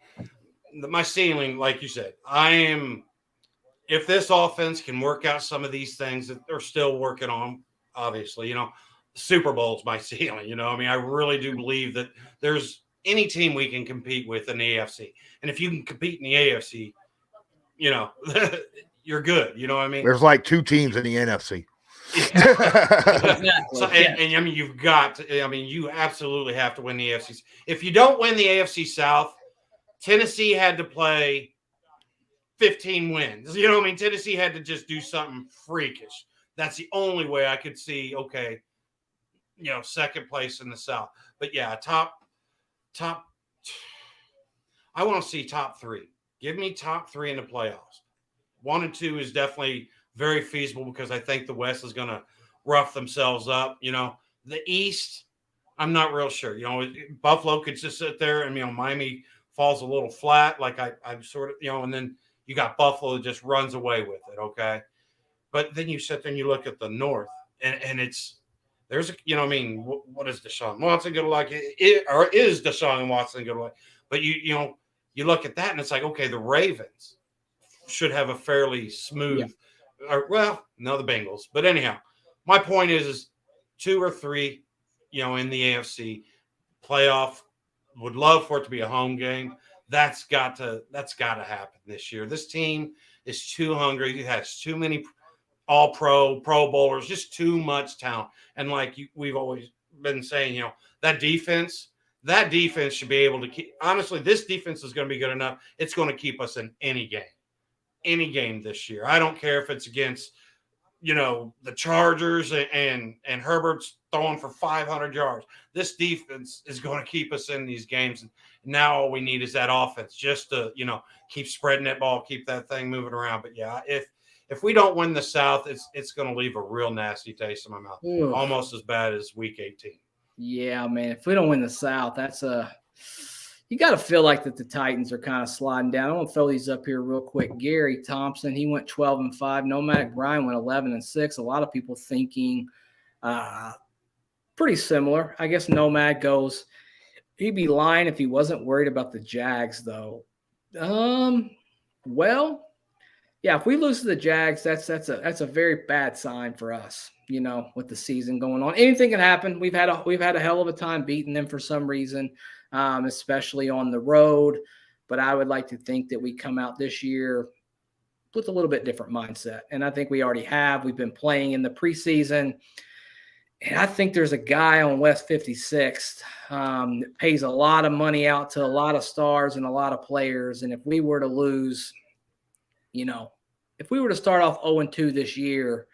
My ceiling, like you said, if this offense can work out some of these things that they're still working on, obviously, Super Bowl's my ceiling, I really do believe that there's any team we can compete with in the AFC. And if you can compete in the AFC, you're good. You know what I mean? There's like 2 teams in the NFC. Exactly. So, and I mean, you absolutely have to win the AFC. If you don't win the AFC South, Tennessee had to play 15 wins. You know what I mean? Tennessee had to just do something freakish. That's the only way I could see, okay, second place in the South. But yeah, top, I want to see top 3. Give me top 3 in the playoffs. 1 and 2 is definitely very feasible because I think the West is going to rough themselves up. The East, I'm not real sure. Buffalo could just sit there and, Miami falls a little flat. Like I'm sort of, and then you got Buffalo that just runs away with it. Okay. But then you sit there and you look at the North and what is Deshaun Watson going to like? Or is Deshaun Watson going to like? But you look at that and it's like, okay, the Ravens should have a fairly smooth, the Bengals. But anyhow, my point is 2 or 3, in the AFC playoff. Would love for it to be a home game. That's got to happen this year. This team is too hungry. It has too many all-pro, Pro Bowlers, just too much talent. And like we've always been saying, that defense should be able to keep. Honestly, this defense is going to be good enough. It's going to keep us in any game this year. I don't care if it's against, the Chargers and Herbert's throwing for 500 yards. This defense is going to keep us in these games. And now all we need is that offense just to, keep spreading that ball, keep that thing moving around. But yeah, if we don't win the South, it's going to leave a real nasty taste in my mouth. Ooh. Almost as bad as Week 18. Yeah, man. If we don't win the South, you got to feel like that the Titans are kind of sliding down. I want to throw these up here real quick. Gary Thompson, he went 12-5. Nomadic Brian went 11-6. A lot of people thinking pretty similar. I guess Nomad goes, he'd be lying if he wasn't worried about the Jags, though. Well, Yeah, if we lose to the Jags, that's a very bad sign for us, with the season going on. Anything can happen. We've had a hell of a time beating them for some reason, especially on the road. But I would like to think that we come out this year with a little bit different mindset. And I think we already have. We've been playing in the preseason. And I think there's a guy on West 56th that pays a lot of money out to a lot of stars and a lot of players. And if we were to lose, if we were to start off 0-2 this year,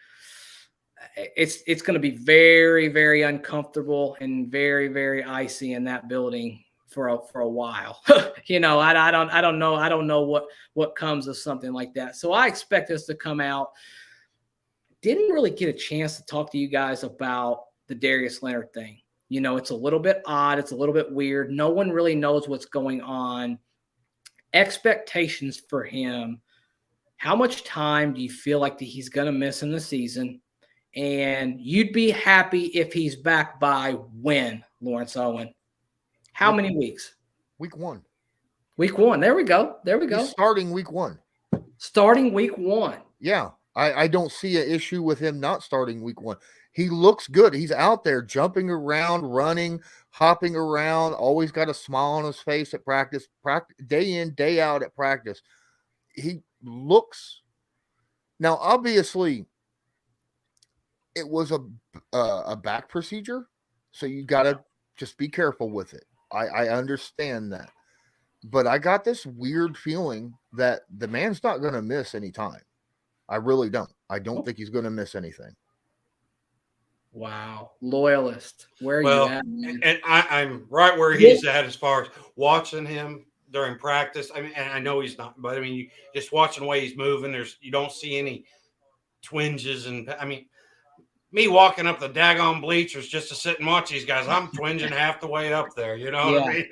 it's going to be very, very uncomfortable and very, very icy in that building for a while. I don't know what comes of something like that. So I expect us to come out. Didn't really get a chance to talk to you guys about the Darius Leonard thing. It's a little bit odd. It's a little bit weird. No one really knows what's going on. Expectations for him. How much time do you feel like that he's going to miss in the season? And you'd be happy if he's back by when, Lawrence Owen? How many weeks? Week 1. Week 1. There we go. He's starting week 1. Starting week 1. Yeah. I don't see an issue with him not starting week 1. He looks good. He's out there jumping around, running, hopping around, always got a smile on his face at practice, day in, day out at practice. He looks now, obviously, it was a back procedure, so you got to just be careful with it. I understand that. But I got this weird feeling that the man's not going to miss any time. I really don't. I don't think he's going to miss anything. Wow. Loyalist. Where are you at, man? And I'm right where he's at as far as watching him during practice. I mean, and I know he's not, but I mean, you just watching the way he's moving, you don't see any twinges. And I mean, me walking up the daggone bleachers just to sit and watch these guys, I'm twinging half the way up there. You know what I mean?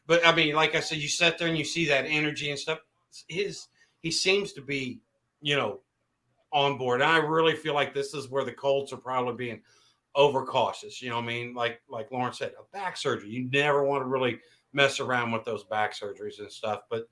But I mean, like I said, you sit there and you see that energy and stuff. He seems to be, on board. And I really feel like this is where the Colts are probably being overcautious. You know what I mean? Like Lawrence said, a back surgery. You never want to really mess around with those back surgeries and stuff. But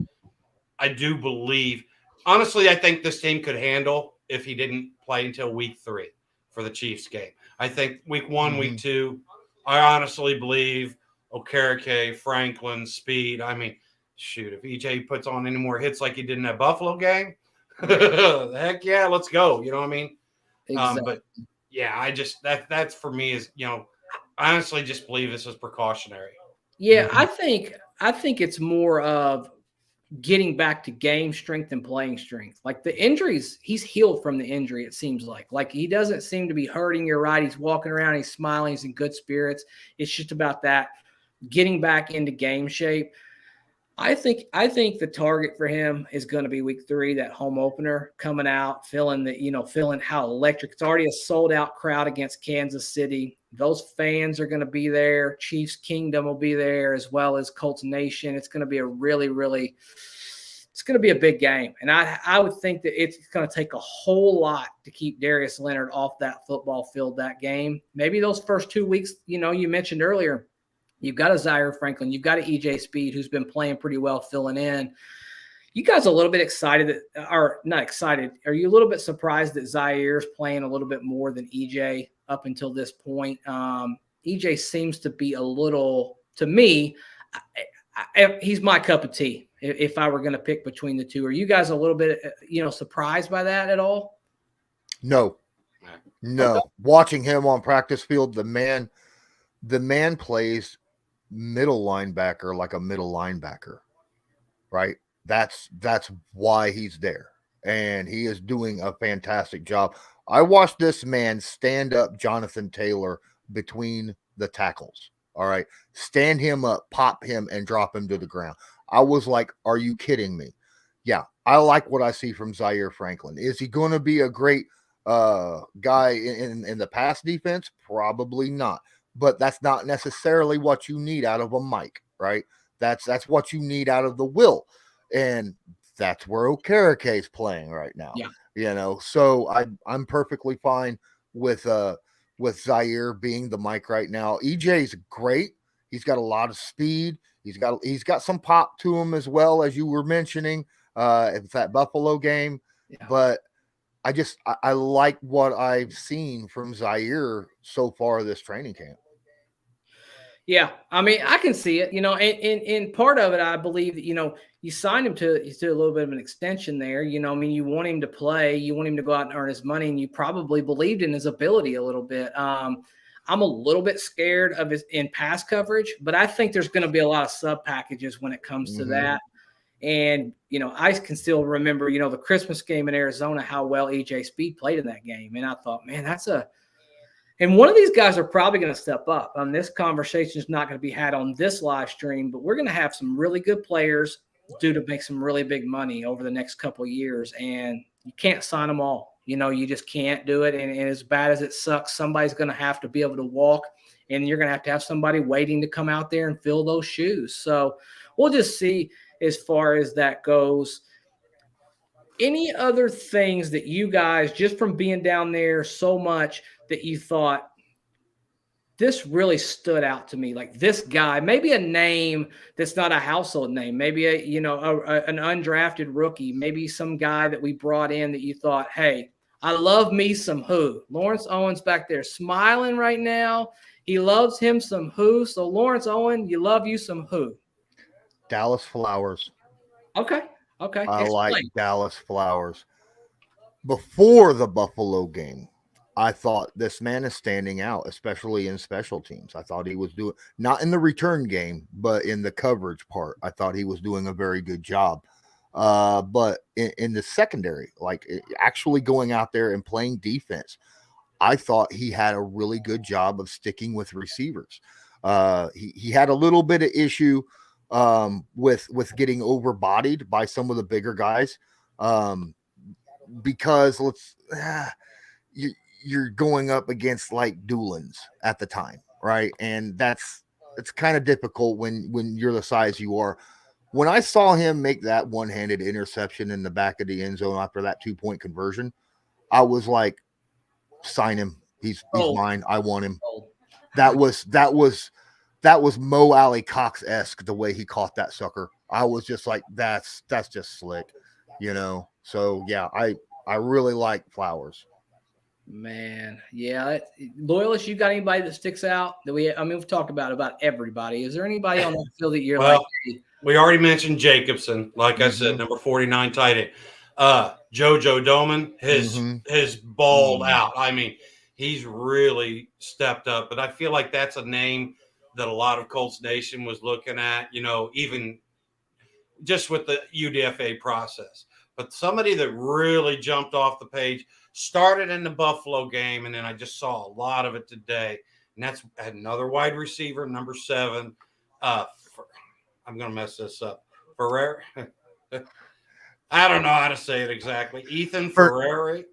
I do believe, honestly, I think this team could handle if he didn't play until week 3 for the Chiefs game. I think week 1, week 2, I honestly believe Okereke, Franklin, Speed. I mean, shoot, if EJ puts on any more hits like he did in that Buffalo game, heck yeah, let's go. You know what I mean? Exactly. But yeah, I just that's for me is, I honestly just believe this is precautionary. Yeah, I think it's more of getting back to game strength and playing strength. Like the injuries, he's healed from the injury, it seems like. Like he doesn't seem to be hurting. You're right. He's walking around, he's smiling, he's in good spirits. It's just about that getting back into game shape. I think the target for him is going to be week 3, that home opener, coming out, feeling how electric. It's already a sold out crowd against Kansas City. Those fans are going to be there. Chiefs Kingdom will be there, as well as Colts Nation. It's going to be a really, really, it's going to be a big game. And I would think that it's going to take a whole lot to keep Darius Leonard off that football field that game. Maybe those first 2 weeks, you mentioned earlier, you've got a Zaire Franklin. You've got an EJ Speed who's been playing pretty well, filling in. You guys are a little bit excited are not excited. Are you a little bit surprised that Zaire's playing a little bit more than EJ up until this point? EJ seems to be a little, to me, he's my cup of tea if I were going to pick between the two. Are you guys a little bit, surprised by that at all? No. Okay. Watching him on practice field, the man plays middle linebacker like a middle linebacker, right? That's why he's there, and he is doing a fantastic job. I watched this man stand up Jonathan Taylor between the tackles. All right, stand him up, pop him, and drop him to the ground. I was like, are you kidding me? Yeah, I like what I see from Zaire Franklin. Is he going to be a great guy in the pass defense? Probably not. But that's not necessarily what you need out of a Mike, right? That's what you need out of the Will. And that's where Okereke is playing right now. Yeah. So I'm perfectly fine with Zaire being the Mike right now. EJ's great. He's got a lot of speed. He's got some pop to him as well, as you were mentioning. It's that Buffalo game, Yeah. but I like what I've seen from Zaire so far this training camp. Yeah, I mean, I can see it, and part of it, I believe that, you signed him to a little bit of an extension there. I mean, you want him to play, you want him to go out and earn his money, and you probably believed in his ability a little bit. I'm a little bit scared of his in pass coverage, but I think there's going to be a lot of sub packages when it comes to that. And, I can still remember, the Christmas game in Arizona, how well EJ Speed played in that game. And I thought, man, and one of these guys are probably going to step up. This conversation is not going to be had on this live stream, but we're going to have some really good players due to make some really big money over the next couple of years. And you can't sign them all. You just can't do it. And as bad as it sucks, somebody's going to have to be able to walk, and you're going to have somebody waiting to come out there and fill those shoes. So we'll just see as far as that goes. Any other things that you guys, just from being down there so much, that you thought this really stood out to me? Like this guy, maybe a name that's not a household name, maybe an undrafted rookie, maybe some guy that we brought in that you thought, hey, I love me some who. Lawrence Owens back there smiling right now. He loves him some who. So Lawrence Owen, you love you some who? Dallas Flowers. Okay. I like Dallas Flowers. Before the Buffalo game, I thought this man is standing out, especially in special teams. I thought he was doing, not in the return game, but in the coverage part. I thought he was doing a very good job. But in the secondary, like actually going out there and playing defense, I thought he had a really good job of sticking with receivers. He had a little bit of issue with getting overbodied by some of the bigger guys, because you're going up against like Doolins at the time, right? And it's kind of difficult when you're the size you are. When I saw him make that one-handed interception in the back of the end zone after that 2-point conversion, I was like, sign him. He's mine. I want him. That was Mo Alley Cox-esque the way he caught that sucker. I was just like, that's just slick, So yeah, I really like Flowers. Man, yeah. Loyalists, you got anybody that sticks out that we've talked about everybody. Is there anybody on the field that you're like? We already mentioned Jacobson, like I said, number 49 tight end. JoJo Doman has balled out. I mean, he's really stepped up, but I feel like that's a name that a lot of Colts Nation was looking at, even just with the UDFA process. But somebody that really jumped off the page, started in the Buffalo game, and then I just saw a lot of it today. And that's another wide receiver, number 7. I'm going to mess this up. Ferrer. I don't know how to say it exactly. Ethan Ferrari.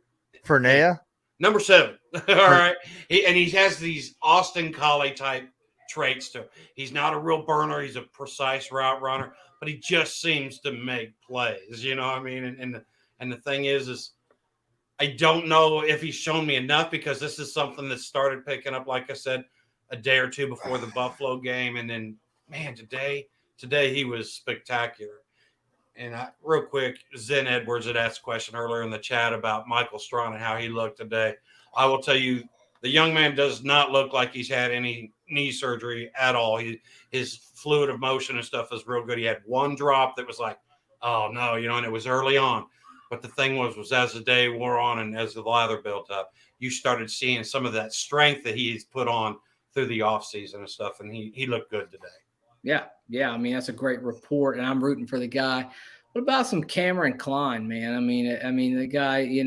Fernea? Number 7. All right. He has these Austin Collie type traits to him. He's not a real burner. He's a precise route runner, but he just seems to make plays. You know what I mean? And the thing is I don't know if he's shown me enough, because this is something that started picking up, like I said, a day or two before the Buffalo game. And then, man, today he was spectacular. And real quick, Zen Edwards had asked a question earlier in the chat about Michael Strachan and how he looked today. I will tell you, the young man does not look like he's had any knee surgery at all. His fluid of motion and stuff is real good. He had one drop that was like, oh no, and it was early on. But the thing was as the day wore on and as the lather built up, you started seeing some of that strength that he's put on through the offseason and stuff, and he looked good today. Yeah. I mean, that's a great report, and I'm rooting for the guy. What about some Cameron Klein, man? I mean, the guy, he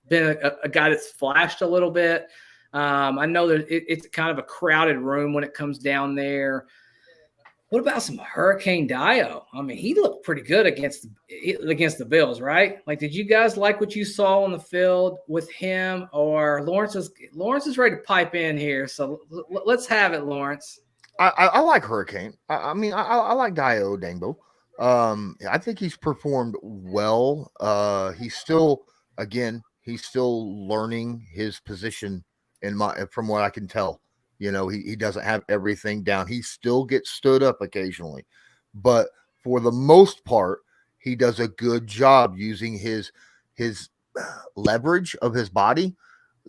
been a guy that's flashed a little bit. I know that it's kind of a crowded room when it comes down there. What about some Hurricane Dio? I mean, he looked pretty good against the Bills, right? Like, did you guys like what you saw on the field with him? Or Lawrence is ready to pipe in here, so let's have it, Lawrence. I like Hurricane. I mean, I like Dio Dangbo. I think he's performed well. He's still learning his position from what I can tell. He doesn't have everything down. He still gets stood up occasionally, but for the most part, he does a good job using his leverage of his body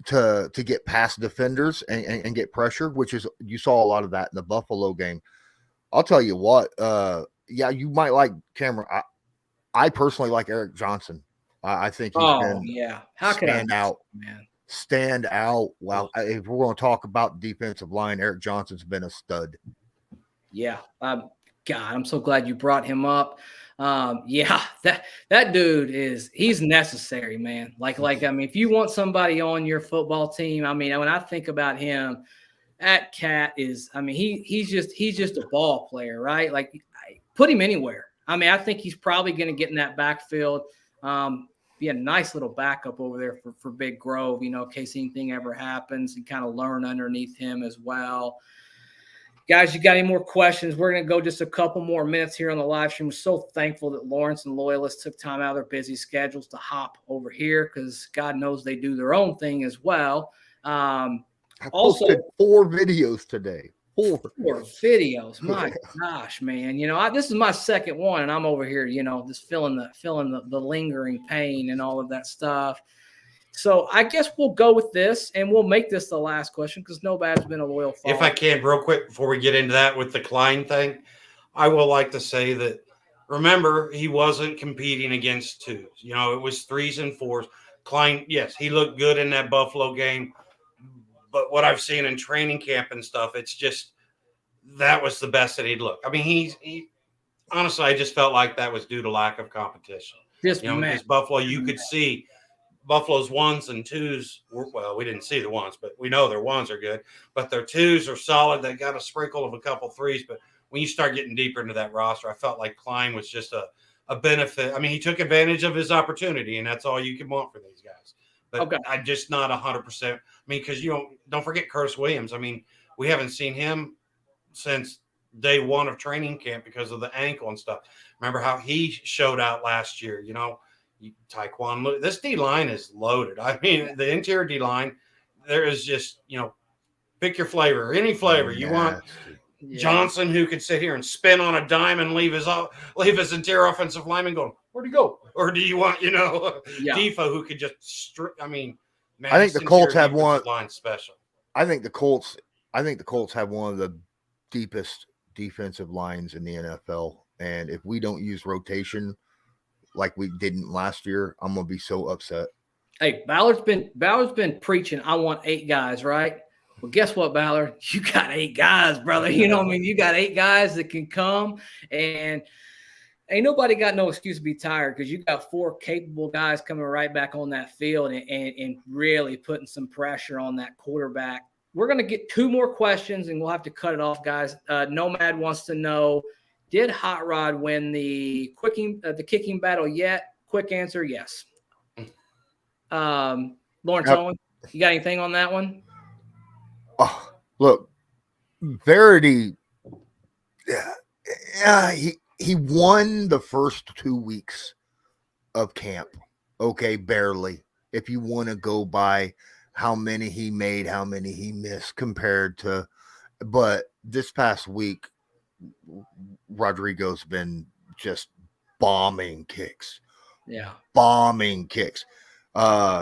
to get past defenders and get pressure, which is, you saw a lot of that in the Buffalo game. I'll tell you what, yeah, you might like Cameron. I personally like Eric Johnson. I think he's been How could stand out, man? Stand out. Wow. If we're going to talk about defensive line, Eric Johnson's been a stud. Yeah. God, I'm so glad you brought him up. Yeah, that dude he's necessary, man. Like, I mean, if you want somebody on your football team, I mean, when I think about him, that cat is, I mean, he's just a ball player, right? Like, put him anywhere. I mean, I think he's probably going to get in that backfield. Be a nice little backup over there for Big Grove, you know, in case anything ever happens, and kind of learn underneath him as well. Guys, you got any more questions? We're going to go just a couple more minutes here on the live stream. We're so thankful that Lawrence and Loyalists took time out of their busy schedules to hop over here, because God knows they do their own thing as well. I posted 4 videos today. 4 videos. My gosh, man. You know, this is my second one, and I'm over here, you know, just feeling the lingering pain and all of that stuff. So I guess we'll go with this, and we'll make this the last question, because nobody's been a loyal follower. If I can, real quick, before we get into that with the Klein thing, I will like to say that, remember, he wasn't competing against 2s. You know, it was 3s and 4s. Klein, yes, he looked good in that Buffalo game, but what I've seen in training camp and stuff, it's just, that was the best that he'd look. I mean, he honestly, I just felt like that was due to lack of competition. Because Buffalo, you could see Buffalo's 1s and 2s were, well, we didn't see the 1s, but we know their 1s are good, but their 2s are solid. They got a sprinkle of a couple 3s, but when you start getting deeper into that roster, I felt like Klein was just a benefit. I mean, he took advantage of his opportunity, and that's all you can want for these guys. But I'm just not 100%. I mean, because don't forget Curtis Williams. I mean, we haven't seen him since day 1 of training camp because of the ankle and stuff. Remember how he showed out last year, you know? Taekwon, this D-line is loaded. I mean, the interior D-line, there is just, you know, pick your flavor, any flavor you want. Johnson, who could sit here and spin on a dime and leave his interior offensive lineman going, where'd he go? Or do you want, you know, Defoe, who could just, I mean, man, I think the Colts have one line special. I think the Colts have one of the deepest defensive lines in the NFL. And if we don't use rotation like we didn't last year, I'm gonna be so upset. Hey, Ballard's been preaching, I want 8 guys, right? Well, guess what, Ballard? You got 8 guys, brother. You know what I mean? You got 8 guys that can come, and ain't nobody got no excuse to be tired, because you got 4 capable guys coming right back on that field and really putting some pressure on that quarterback. We're going to get 2 more questions, and we'll have to cut it off, guys. Nomad wants to know, did Hot Rod win the kicking battle yet? Quick answer, yes. Lawrence Owen, you got anything on that one? Oh, look, Verity, he won the first 2 weeks of camp. Okay, barely. If you want to go by how many he made, how many he missed compared to, but this past week, Rodrigo's been just bombing kicks. Yeah. Bombing kicks.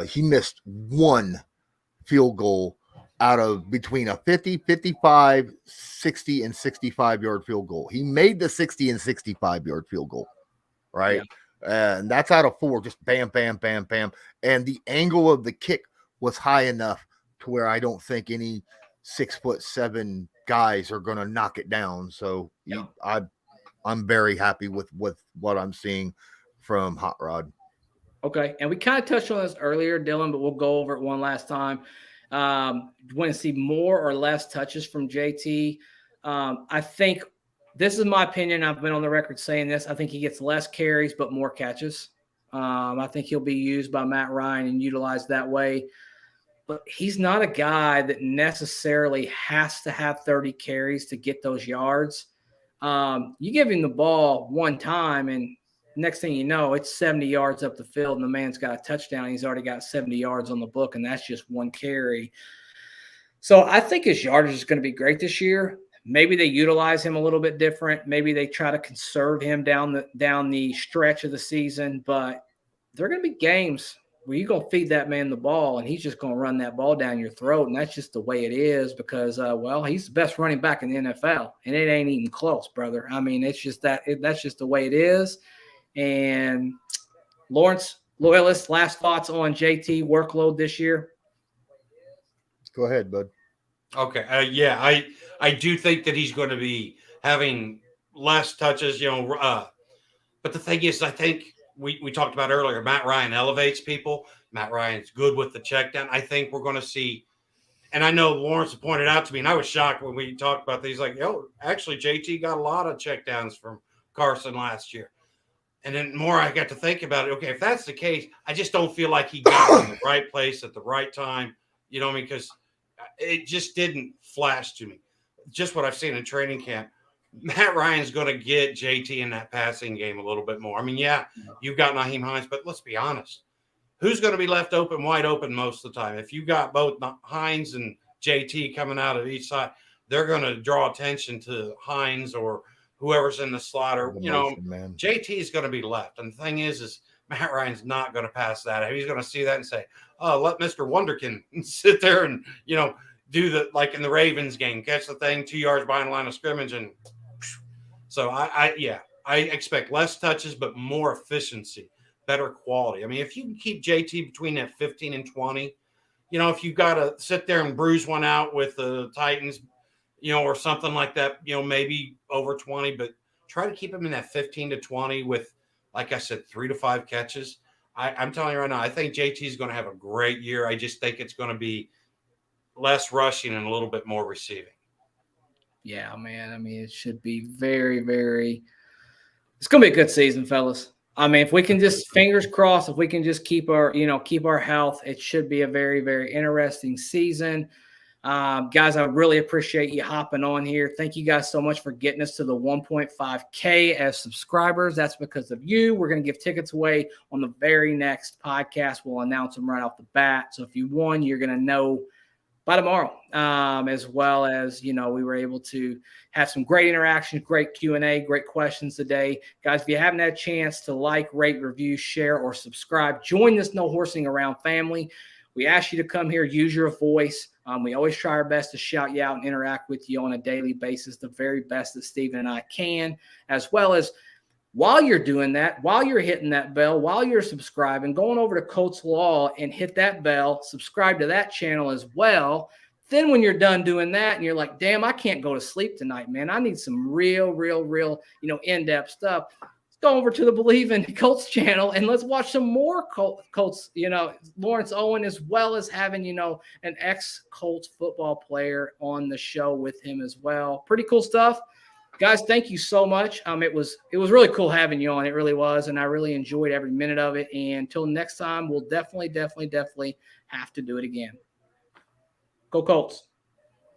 He missed 1 field goal out of between a 50, 55, 60, and 65-yard field goal. He made the 60 and 65-yard field goal, right? Yeah. And that's out of 4, just bam, bam, bam, bam. And the angle of the kick was high enough to where I don't think any 6'7" guys are going to knock it down. So I'm very happy with what I'm seeing from Hot Rod. Okay. And we kind of touched on this earlier, Dylan, but we'll go over it one last time. Want to see more or less touches from JT? I think this is my opinion. I've been on the record saying this. I think he gets less carries, but more catches. I think he'll be used by Matt Ryan and utilized that way. But he's not a guy that necessarily has to have 30 carries to get those yards. You give him the ball one time, and next thing you know, it's 70 yards up the field, and the man's got a touchdown. He's already got 70 yards on the book, and that's just 1 carry. So I think his yardage is going to be great this year. Maybe they utilize him a little bit different. Maybe they try to conserve him down the stretch of the season. But there are going to be games where you're going to feed that man the ball, and he's just going to run that ball down your throat. And that's just the way it is because, he's the best running back in the NFL, and it ain't even close, brother. I mean, it's just that's just the way it is. And Lawrence, Loyalists, last thoughts on JT workload this year? Go ahead, bud. Okay. I do think that he's going to be having less touches, but the thing is, I think we talked about earlier, Matt Ryan elevates people. Matt Ryan's good with the check down. I think we're going to see, and I know Lawrence pointed out to me, and I was shocked when we talked about these, like, actually JT got a lot of check downs from Carson last year. And then more I got to think about it. Okay, if that's the case, I just don't feel like he got in the right place at the right time, because it just didn't flash to me. Just what I've seen in training camp. Matt Ryan's going to get JT in that passing game a little bit more. I mean, yeah, you've got Naheim Hines, but let's be honest. Who's going to be left wide open most of the time? If you got both Hines and JT coming out of each side, they're going to draw attention to Hines or whoever's in the slot, or JT is going to be left. And the thing is Matt Ryan's not going to pass that. He's going to see that and say, "Oh, let Mr. Wonderkin sit there and do the, like in the Ravens game, catch the thing 2 yards behind the line of scrimmage." And so I expect less touches but more efficiency, better quality. I mean, if you can keep JT between that 15 and 20, if you got to sit there and bruise one out with the Titans, or something like that, maybe over 20, but try to keep him in that 15 to 20 with, like I said, 3 to 5 catches. I'm telling you right now, I think JT is going to have a great year. I just think it's going to be less rushing and a little bit more receiving. Yeah, man. I mean, it should be very, very – it's going to be a good season, fellas. I mean, if we can just – fingers crossed, if we can just keep our health, it should be a very, very interesting season. Guys, I really appreciate you hopping on here. Thank you guys so much for getting us to the 1.5K as subscribers. That's because of you. We're going to give tickets away on the very next podcast. We'll announce them right off the bat. So if you won, you're going to know by tomorrow, as well as, we were able to have some great interactions, great Q&A, great questions today. Guys, if you haven't had a chance to like, rate, review, share, or subscribe, join this No Horsing Around family. We ask you to come here, use your voice. We always try our best to shout you out and interact with you on a daily basis, the very best that Steven and I can, as well as while you're doing that, while you're hitting that bell, while you're subscribing, going over to Colts Law and hit that bell, subscribe to that channel as well. Then when you're done doing that and you're like, damn, I can't go to sleep tonight, man. I need some real, in-depth stuff. Go over to the Believe in Colts channel and let's watch some more Colts, Lawrence Owen, as well as having, an ex-Colts football player on the show with him as well. Pretty cool stuff. Guys, thank you so much. It was really cool having you on. It really was, and I really enjoyed every minute of it. And until next time, we'll definitely have to do it again. Go Colts.